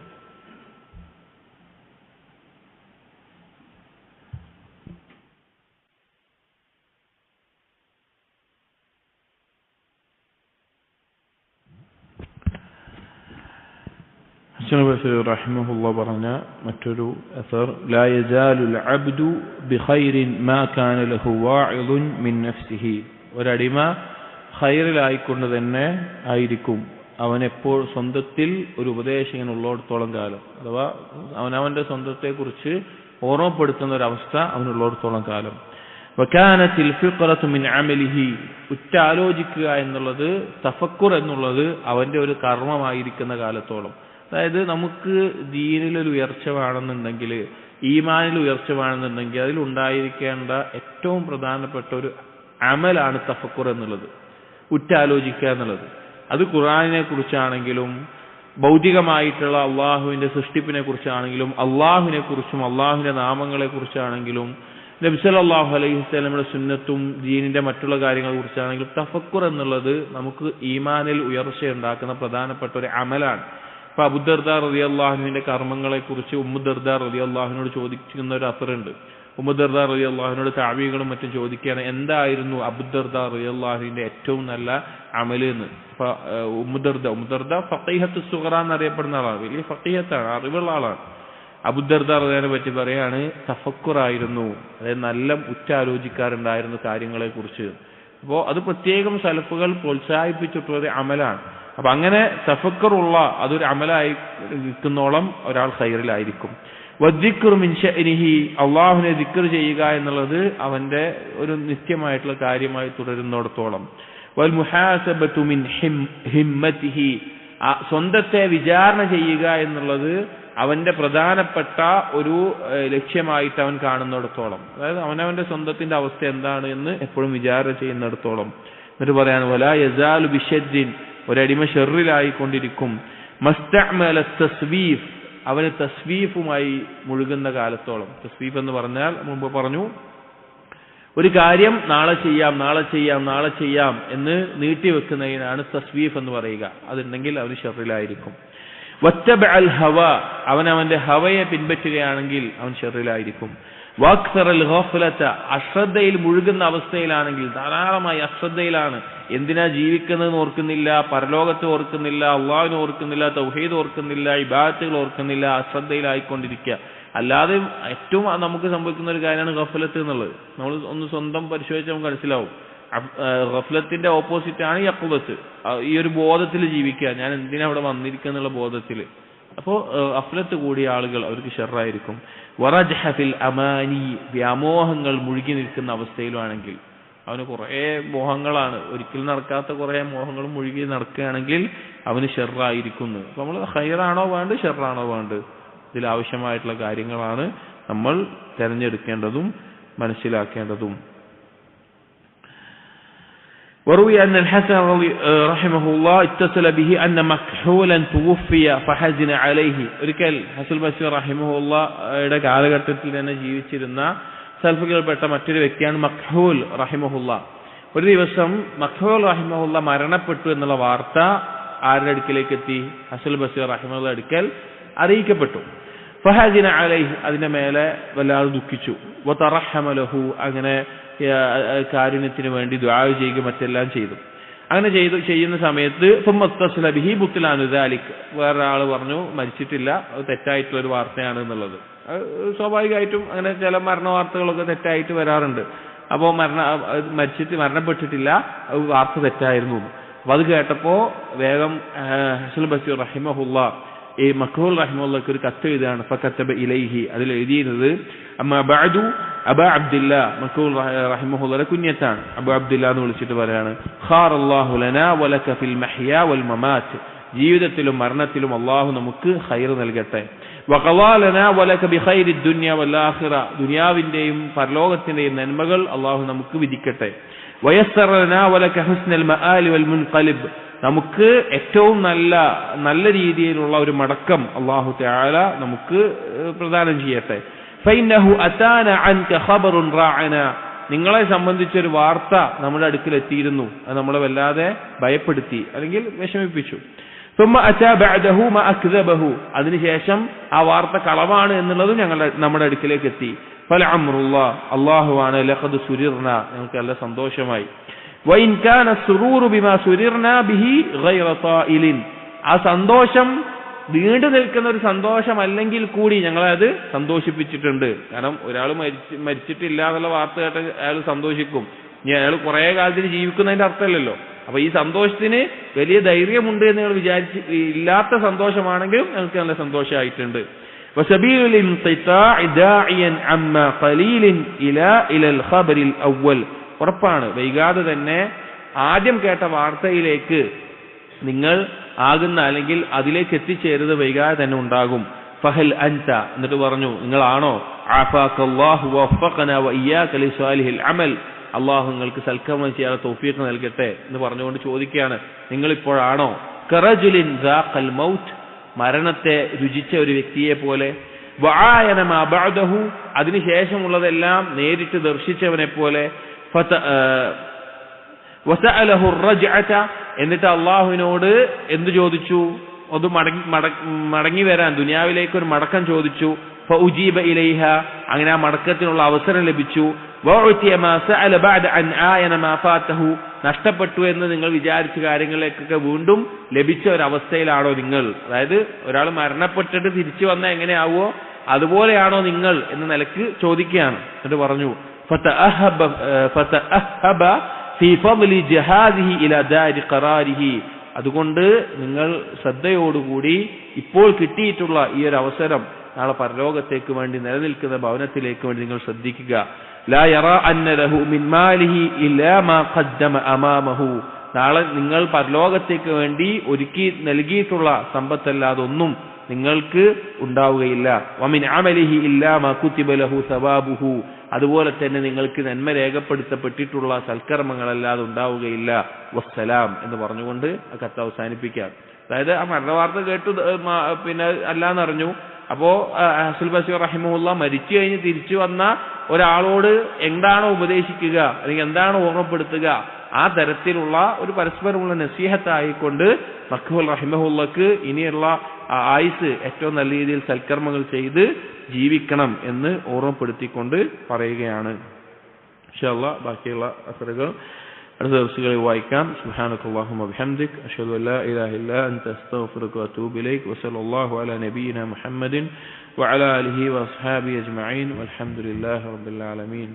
ഹസൻ ബസ്രി റഹിമഹുല്ലാഹ് പറഞ്ഞ മറ്റൊരു അസർ, ലാ യസാലുൽ അബ്ദു ബിഖൈറിൻ മാ കാന ലഹു വാഇദുൻ മിൻ നഫ്സിഹി, ഒരടിമ ഖൈറിലായിക്കൊണ്ട് തന്നെ ആയിരിക്കും അവനെപ്പോൾ സ്വന്തത്തിൽ ഒരു ഉപദേശകൻ ഉള്ളിടത്തോളം കാലം, അഥവാ അവനവന്റെ സ്വന്തത്തെക്കുറിച്ച് ഓർമ്മപ്പെടുത്തുന്ന ഒരവസ്ഥ അവനുള്ളിടത്തോളം കാലം. വകാനത്തിൽ ഫിഖറതു മിൻ അമലിഹി, ഉറ്റാലോചിക്കുക എന്നുള്ളത്, തഫക്കുർ എന്നുള്ളത് അവന്റെ ഒരു കർമ്മമായിരിക്കുന്ന കാലത്തോളം. അതായത് നമുക്ക് ദീനിലൊരു ഉയർച്ച വേണമെന്നുണ്ടെങ്കിൽ, ഈമാനിൽ ഉയർച്ച വേണമെന്നുണ്ടെങ്കിൽ അതിലുണ്ടായിരിക്കേണ്ട ഏറ്റവും പ്രധാനപ്പെട്ട ഒരു അമലാണ് തഫക്കുർ എന്നുള്ളത്, ഉറ്റാലോചിക്കുക എന്നുള്ളത്. അത് ഖുർആനിനെ കുറിച്ചാണെങ്കിലും ഭൗതികമായിട്ടുള്ള അള്ളാഹുവിന്റെ സൃഷ്ടിപ്പിനെ കുറിച്ചാണെങ്കിലും അള്ളാഹുവിനെ കുറിച്ചും അള്ളാഹുവിന്റെ നാമങ്ങളെ കുറിച്ചാണെങ്കിലും നബി സല്ലല്ലാഹു അലൈഹി വസല്ലമയുടെ സുന്നത്തും ദീനിന്റെ മറ്റുള്ള കാര്യങ്ങളെ കുറിച്ചാണെങ്കിലും തഫക്കുർ എന്നുള്ളത് നമുക്ക് ഈമാനിൽ ഉയർച്ച ഉണ്ടാക്കുന്ന പ്രധാനപ്പെട്ട ഒരു അമലാണ്. ഇപ്പൊ അബൂ ദർദാ റളിയല്ലാഹു അൻഹുവിന്റെ കർമ്മങ്ങളെ കുറിച്ച് ഉമ്മു ദർദാ റളിയല്ലാഹു അൻഹയോട് ചോദിക്കുന്ന ഒരു അസറുണ്ട്. ഉമ്മു ദർദാ റളിയല്ലാഹു അൻഹയോട് താബീകളും മറ്റും ചോദിക്കുകയാണ്, എന്തായിരുന്നു അബൂ ദർദാ റളിയല്ലാഹു അൻഹുവിന്റെ ഏറ്റവും നല്ല അമൽ എന്ന്. ഉമ്മു ദർദാ ഫഖീഹത്തു സുഗ്റ എന്നറിയപ്പെടുന്ന ആളാണ്, വലിയ ഫഖീഹത്താണ്, അറിവുള്ള ആളാണ്. അബൂ ദർദാ റളിയല്ലാഹുവിനെ പറ്റി പറയാണ്, തഫക്കുറായിരുന്നു, അതായത് നല്ല ഉറ്റാലോചിക്കാറുണ്ടായിരുന്നു കാര്യങ്ങളെ കുറിച്ച്. അപ്പോൾ അത് പ്രത്യേകം സലഫുകൾ പ്രോത്സാഹിപ്പിച്ചിട്ടുള്ള ഒരു അമലാണ്. അപ്പൊ അങ്ങനെ തഫക്കറുള്ള അതൊരു അമലായി നിൽക്കുന്നോളം ഒരാൾ ഖൈറിലായിരിക്കും. വദ്ദിക്റു മിൻ ശഅനിഹി, അള്ളാഹുവിനെ ദിക്ർ ചെയ്യുക എന്നുള്ളത് അവന്റെ ഒരു നിത്യമായിട്ടുള്ള കാര്യമായി തുടരുന്നിടത്തോളം. വൽ മുഹാസബതു മിൻ ഹിമ്മതിഹി, സ്വന്തത്തെ വിചാരണ ചെയ്യുക എന്നുള്ളത് അവന്റെ പ്രധാനപ്പെട്ട ഒരു ലക്ഷ്യമായിട്ട് അവൻ കാണുന്നിടത്തോളം, അതായത് അവനവന്റെ സ്വന്തത്തിന്റെ അവസ്ഥ എന്താണ് എന്ന് എപ്പോഴും വിചാരണ ചെയ്യുന്നിടത്തോളം. എന്നിട്ട് പറയാണ്, വലാ യസാലു ബിശദ്ദിൻ, ഒരടിമ ഷെറിലായിക്കൊണ്ടിരിക്കും. മസ്തഅമല തസ്വീഫ്, അവന് തസ്വീഫുമായി മുഴുകുന്ന കാലത്തോളം. തസ്വീഫ് എന്ന് പറഞ്ഞാൽ മുമ്പ് പറഞ്ഞു, ഒരു കാര്യം നാളെ ചെയ്യാം എന്ന് നീട്ടിവെക്കുന്നതിനാണ് തസ്വീഫ് എന്ന് പറയുക. അതുണ്ടെങ്കിൽ അവന് ഷെറിലായിരിക്കും. വത്തബഅൽ ഹവ, അവനവന്റെ ഹവയെ പിൻപറ്റുകയാണെങ്കിൽ അവൻ ഷെറിലായിരിക്കും. വഅക്സറൽ ഗഫലത, അശ്രദ്ധയിൽ മുഴുകുന്ന അവസ്ഥയിലാണെങ്കിൽ, ധാരാളമായി അശ്രദ്ധയിലാണ്, എന്തിനാ ജീവിക്കുന്നതെന്ന് ഓർക്കുന്നില്ല, പരലോകത്തെ ഓർക്കുന്നില്ല, അള്ളാഹുവിനെ ഓർക്കുന്നില്ല, തൗഹീദ് ഓർക്കുന്നില്ല, ഇബാദത്തുകൾ ഓർക്കുന്നില്ല, അശ്രദ്ധയിലായിക്കൊണ്ടിരിക്കുക. അല്ലാതെ ഏറ്റവും നമുക്ക് സംഭവിക്കുന്ന ഒരു കാര്യമാണ് ഗഫലത്ത് എന്നുള്ളത്. നമ്മൾ ഒന്ന് സ്വന്തം പരിശോധിച്ചാൽ നമുക്ക് മനസ്സിലാവും. ഗഫലത്തിന്റെ ഓപ്പോസിറ്റ് ആണ് യഖ്വത്ത്. ഈ ഒരു ബോധത്തിൽ ജീവിക്കുക, ഞാൻ എന്തിനാ അവിടെ വന്നിരിക്കുക എന്നുള്ള ബോധത്തിൽ. അപ്പോ ഗഫലത്ത് കൂടിയ ആളുകൾ അവർക്ക് ഷർറായിരിക്കും. വറജ്ഹ ഫിൽ അമാനി, വ്യാമോഹങ്ങൾ മുഴുകി നിൽക്കുന്ന അവസ്ഥയിലാണെങ്കിൽ, അവന് കുറേ മോഹങ്ങളാണ്, ഒരിക്കലും നടക്കാത്ത കുറേ മോഹങ്ങൾ മുഴുകി നടക്കുകയാണെങ്കിൽ അവന് ഷർറായിരിക്കുന്നു. അപ്പൊ നമ്മൾ ഖൈറാണോ വേണ്ടത് ഷർറാണോ വേണ്ടത്, ഇതിലാവശ്യമായിട്ടുള്ള കാര്യങ്ങളാണ് നമ്മൾ തിരഞ്ഞെടുക്കേണ്ടതും മനസ്സിലാക്കേണ്ടതും. وروي أن الحسن رحمه الله اتصل به أن مكحولا توفي فحزن عليه. ഒരിക്കൽ ഹസൻ ബസ്രി റഹിമഹുള്ളയുടെ കാലഘട്ടത്തിൽ തന്നെ ജീവിച്ചിരുന്ന സൽഫുകളിൽപ്പെട്ട മറ്റൊരു വ്യക്തിയാണ് മക്ഹൂൽ റഹിമഹുള്ള. ഒരു ദിവസം മക്ഹൂൽ റഹിമഹുള്ള മരണപ്പെട്ടു എന്നുള്ള വാർത്ത ആരുടെ അടുക്കിലേക്ക് എത്തി? ഹസൻ ബസ്രി റഹിമഹുള്ള അടുക്കൽ അറിയിക്കപ്പെട്ടു. ഫഹസിന അലൈഹി, അതിന്റെ മേലെ വല്ലാതെ ദുഃഖിച്ചു. വതറഹമ ലഹു, അങ്ങനെ കാരുണ്യത്തിന് വേണ്ടി ദുആ ചെയ്യുക മറ്റെല്ലാം ചെയ്തു. അങ്ങനെ ചെയ്യുന്ന സമയത്ത് സുമ്മത്തസ്ല ബിഹി ബുത്ലാനു ദാലിക്, വേറൊരാൾ പറഞ്ഞു മരിച്ചിട്ടില്ല, അത് തെറ്റായിട്ടുള്ള ഒരു വാർത്തയാണ് എന്നുള്ളത്. സ്വാഭാവികമായിട്ടും അങ്ങനെ ചില മരണ വാർത്തകളൊക്കെ തെറ്റായിട്ട് വരാറുണ്ട്. അപ്പോൾ മരണപ്പെട്ടിട്ടില്ല, വാർത്ത തെറ്റായിരുന്നു. അപ്പൊ അത് കേട്ടപ്പോ വേഗം ഹസൻ ബസ്രി റഹിമഹുള്ള ഈ മക്ഹൂൽ റഹിമഹുള്ളക്ക് ഒരു കത്ത് എഴുതാണ്. ഫകതബ ഇലൈഹി, അതിൽ എഴുതിയിരുന്നത് അമ്മാ ബഅദു അബാ അബ്ദുല്ലാ, മക്ഹൂൽ റഹിമഹുള്ളയുടെ കുഞ്ഞത്താണ്. അബൂ അബ്ദുല്ലാ എന്ന് വിളിച്ചിട്ട് പറയാണ്, ഖാറല്ലാഹു ലനാ വലക ഫിൽ മഹ്യാ വൽ മമാത്ത്, ജീവിതത്തിലും മരണത്തിലും അല്ലാഹു നമുക്ക് ഖൈർ നൽകട്ടെ. വഖളാ ലനാ വലക ബിഖൈരി ദുനിയ വൽ ആഖിറ, ദുനിയാവിന്റെയും പരലോകത്തിന്റെയും നന്മകൾ അല്ലാഹു നമുക്ക് വിധിക്കട്ടെ. വയസ്സറ ലനാ വലക ഹുസ്നൽ മആലി വൽ മുൻഖലിബ്, നമുക്ക് ഏറ്റവും നല്ല രീതിയിലുള്ള ഒരു മടക്കം അല്ലാഹു തആല നമുക്ക് പ്രദാനം ചെയ്യട്ടെ. ഫഇന്നഹു അതാന അൻക ഖബറുൻ റാഅന, നിങ്ങളെ സംബന്ധിച്ചൊരു വാർത്ത നമ്മുടെ അടുക്കൽ എത്തിയിരുന്നു, അത് നമ്മളെ വല്ലാതെ ഭയപ്പെടുത്തി അല്ലെങ്കിൽ വിഷമിപ്പിച്ചു. ثم أتى بعده ما أكذبه, അതിനുശേഷം ആ വാർത്ത കളവാണ് എന്നുള്ളതും നമ്മുടെ അടുക്കിലേക്ക് എത്തി. ഫലഅംറുല്ലാഹ്, അല്ലാഹുവാണ് ലഖദ് സുരിർന, ഞങ്ങൾക്ക് നല്ല സന്തോഷമായി. വഇൻ കാന സുറൂറു ബിമാ സുരിർന ബിഹി ഗൈറ തായിലിൻ, ആ സന്തോഷം നീണ്ടു നിൽക്കുന്ന ഒരു സന്തോഷമല്ലെങ്കിൽ കൂടി ഞങ്ങളെ അത് സന്തോഷിപ്പിച്ചിട്ടുണ്ട്. കാരണം ഒരാൾ മരിച്ചിട്ടില്ല എന്നുള്ള വാർത്ത കേട്ട് അയാൾ സന്തോഷിക്കും, ഇനി അയാൾ കുറെ കാലത്തിന് ജീവിക്കുന്നതിന്റെ അർത്ഥമല്ലല്ലോ. അപ്പൊ ഈ സന്തോഷത്തിന് വലിയ ധൈര്യമുണ്ട് എന്ന് നിങ്ങൾ വിചാരിച്ച് ഇല്ലാത്ത സന്തോഷമാണെങ്കിലും ഞങ്ങൾക്ക് നല്ല സന്തോഷമായിട്ടുണ്ട്. ഉറപ്പാണ്, വൈകാതെ തന്നെ ആദ്യം കേട്ട വാർത്തയിലേക്ക് നിങ്ങൾ ആകുന്ന അല്ലെങ്കിൽ അതിലേക്ക് എത്തിച്ചേരുന്നത് വൈകാതെ തന്നെ ഉണ്ടാകും. ഫഹൽ അൻത, എന്നിട്ട് പറഞ്ഞു നിങ്ങളാണോ? ആഫാകല്ലാഹു വഫഖന വഇയ്യാക ലിസാലിഹിൽ അമൽ, അള്ളാഹു നിങ്ങൾക്ക് സൽക്കർമ്മം ചെയ്യാൻ തൗഫീഖ് നൽകട്ടെ എന്ന് പറഞ്ഞുകൊണ്ട് ചോദിക്കുകയാണ്, നിങ്ങളിപ്പോഴാണോ കറജുലിൻ ദാഖൽ മൗത്ത്, മരണത്തെ രുചിച്ച ഒരു വ്യക്തിയെ പോലെ, വആയന മാ ബഅദഹു, അതിനുശേഷമുള്ളതെല്ലാം നേരിട്ട് ദർശിച്ചവനെ പോലെ, വസഅലഹു റജ്അത, എന്നിട്ട് അള്ളാഹുവിനോട് എന്തു ചോദിച്ചു? അത് മടങ്ങി വരാൻ, ദുനിയാവിലേക്ക് ഒരു മടക്കം ചോദിച്ചു. ഫഉജീബ ഇലൈഹ, അങ്ങനെ ആ മടക്കത്തിനുള്ള അവസരം ലഭിച്ചു. വഉതിയ മാ സഅല ബഅദ അൻ ആയന മാ ഫാതഹു, നഷ്ടപ്പെട്ടു എന്ന് നിങ്ങൾ വിചാരിച്ച കാര്യങ്ങളിലേക്കൊക്കെ വീണ്ടും ലഭിച്ച ഒരവസ്ഥയിലാണോ നിങ്ങൾ? അതായത് ഒരാൾ മരണപ്പെട്ടിട്ട് തിരിച്ചു വന്നാൽ എങ്ങനെയാവോ അതുപോലെയാണോ നിങ്ങൾ എന്ന നിലക്ക് ചോദിക്കുകയാണ്. എന്നിട്ട് പറഞ്ഞു ഫതഅഹബ ഫീ ഫളി ജഹാദിഹി ഇലാ ദാരി ഖറാരിഹി, അതുകൊണ്ട് നിങ്ങൾ ശ്രദ്ധയോടുകൂടി ഇപ്പോൾ കിട്ടിയിട്ടുള്ള ഈ ഒരു അവസരം നാളെ പരലോകത്തേക്ക് വേണ്ടി നിലനിൽക്കുന്ന ഭവനത്തിലേക്ക് വേണ്ടി നിങ്ങൾ ശ്രദ്ധിക്കുക. ലാ യറാ അന്ന ലഹു മിൻ മാലിഹി ഇല്ലാ മാ ഖദ്ദമ അമാമഹു, നാളെ നിങ്ങൾ പരലോകത്തേക്ക് വേണ്ടി ഒരുക്കി നൽകിയിട്ടുള്ള സമ്പത്തല്ലാതെ ഒന്നും നിങ്ങൾക്ക് ഉണ്ടാവുകയില്ല. വമിൻ അമലിഹി ഇല്ലാ മാ കുതിബ ലഹു സവാബുഹു, അതുപോലെ തന്നെ നിങ്ങൾക്ക് നന്മ രേഖപ്പെടുത്തപ്പെട്ടിട്ടുള്ള സൽക്കർമ്മങ്ങളല്ലാതെ ഉണ്ടാവുകയില്ല. വസ്സലാം എന്ന് പറഞ്ഞുകൊണ്ട് ആ കത്ത് അവസാനിപ്പിക്കാം. അതായത് ആ മരണവാർത്ത കേട്ടു പിന്നെ അല്ലാന്നറിഞ്ഞു. അപ്പോ ഹസൻ ബസീർ റഹിമഹുല്ലാ മരിച്ചു കഴിഞ്ഞ് തിരിച്ചു വന്ന ഒരാളോട് എന്താണോ ഉപദേശിക്കുക അല്ലെങ്കിൽ എന്താണോ ഓർമ്മപ്പെടുത്തുക, ആ തരത്തിലുള്ള ഒരു പരസ്പരമുള്ള നസീഹത്തായിക്കൊണ്ട് മഖ്ബൂൽ റഹിമഹുല്ലക്ക് ഇനിയുള്ള ആയുസ് ഏറ്റവും നല്ല രീതിയിൽ സൽക്കർമ്മങ്ങൾ ചെയ്ത് ജീവിക്കണം എന്ന് ഓർമ്മപ്പെടുത്തിക്കൊണ്ട് പറയുകയാണ്. ഇൻഷാ അല്ലാഹ് ബാക്കിയുള്ള അസറുകൾ അടുത്ത ദിവസങ്ങളിൽ വായിക്കാം. സുബ്ഹാനകല്ലാഹുമ്മ വബിഹംദിക അഷ്ഹദു അല്ലാ ഇലാഹ ഇല്ലാ അൻത അസ്തഗ്ഫിറുക വഅതൂബു ഇലൈക് വസല്ലല്ലാഹു അലാ നബിയിന മുഹമ്മദിൻ വഅലാ ആലിഹി വഅസ്ഹാബിഹി അജ്മഈൻ വൽഹംദുലില്ലാഹി റബ്ബിൽ ആലമീൻ.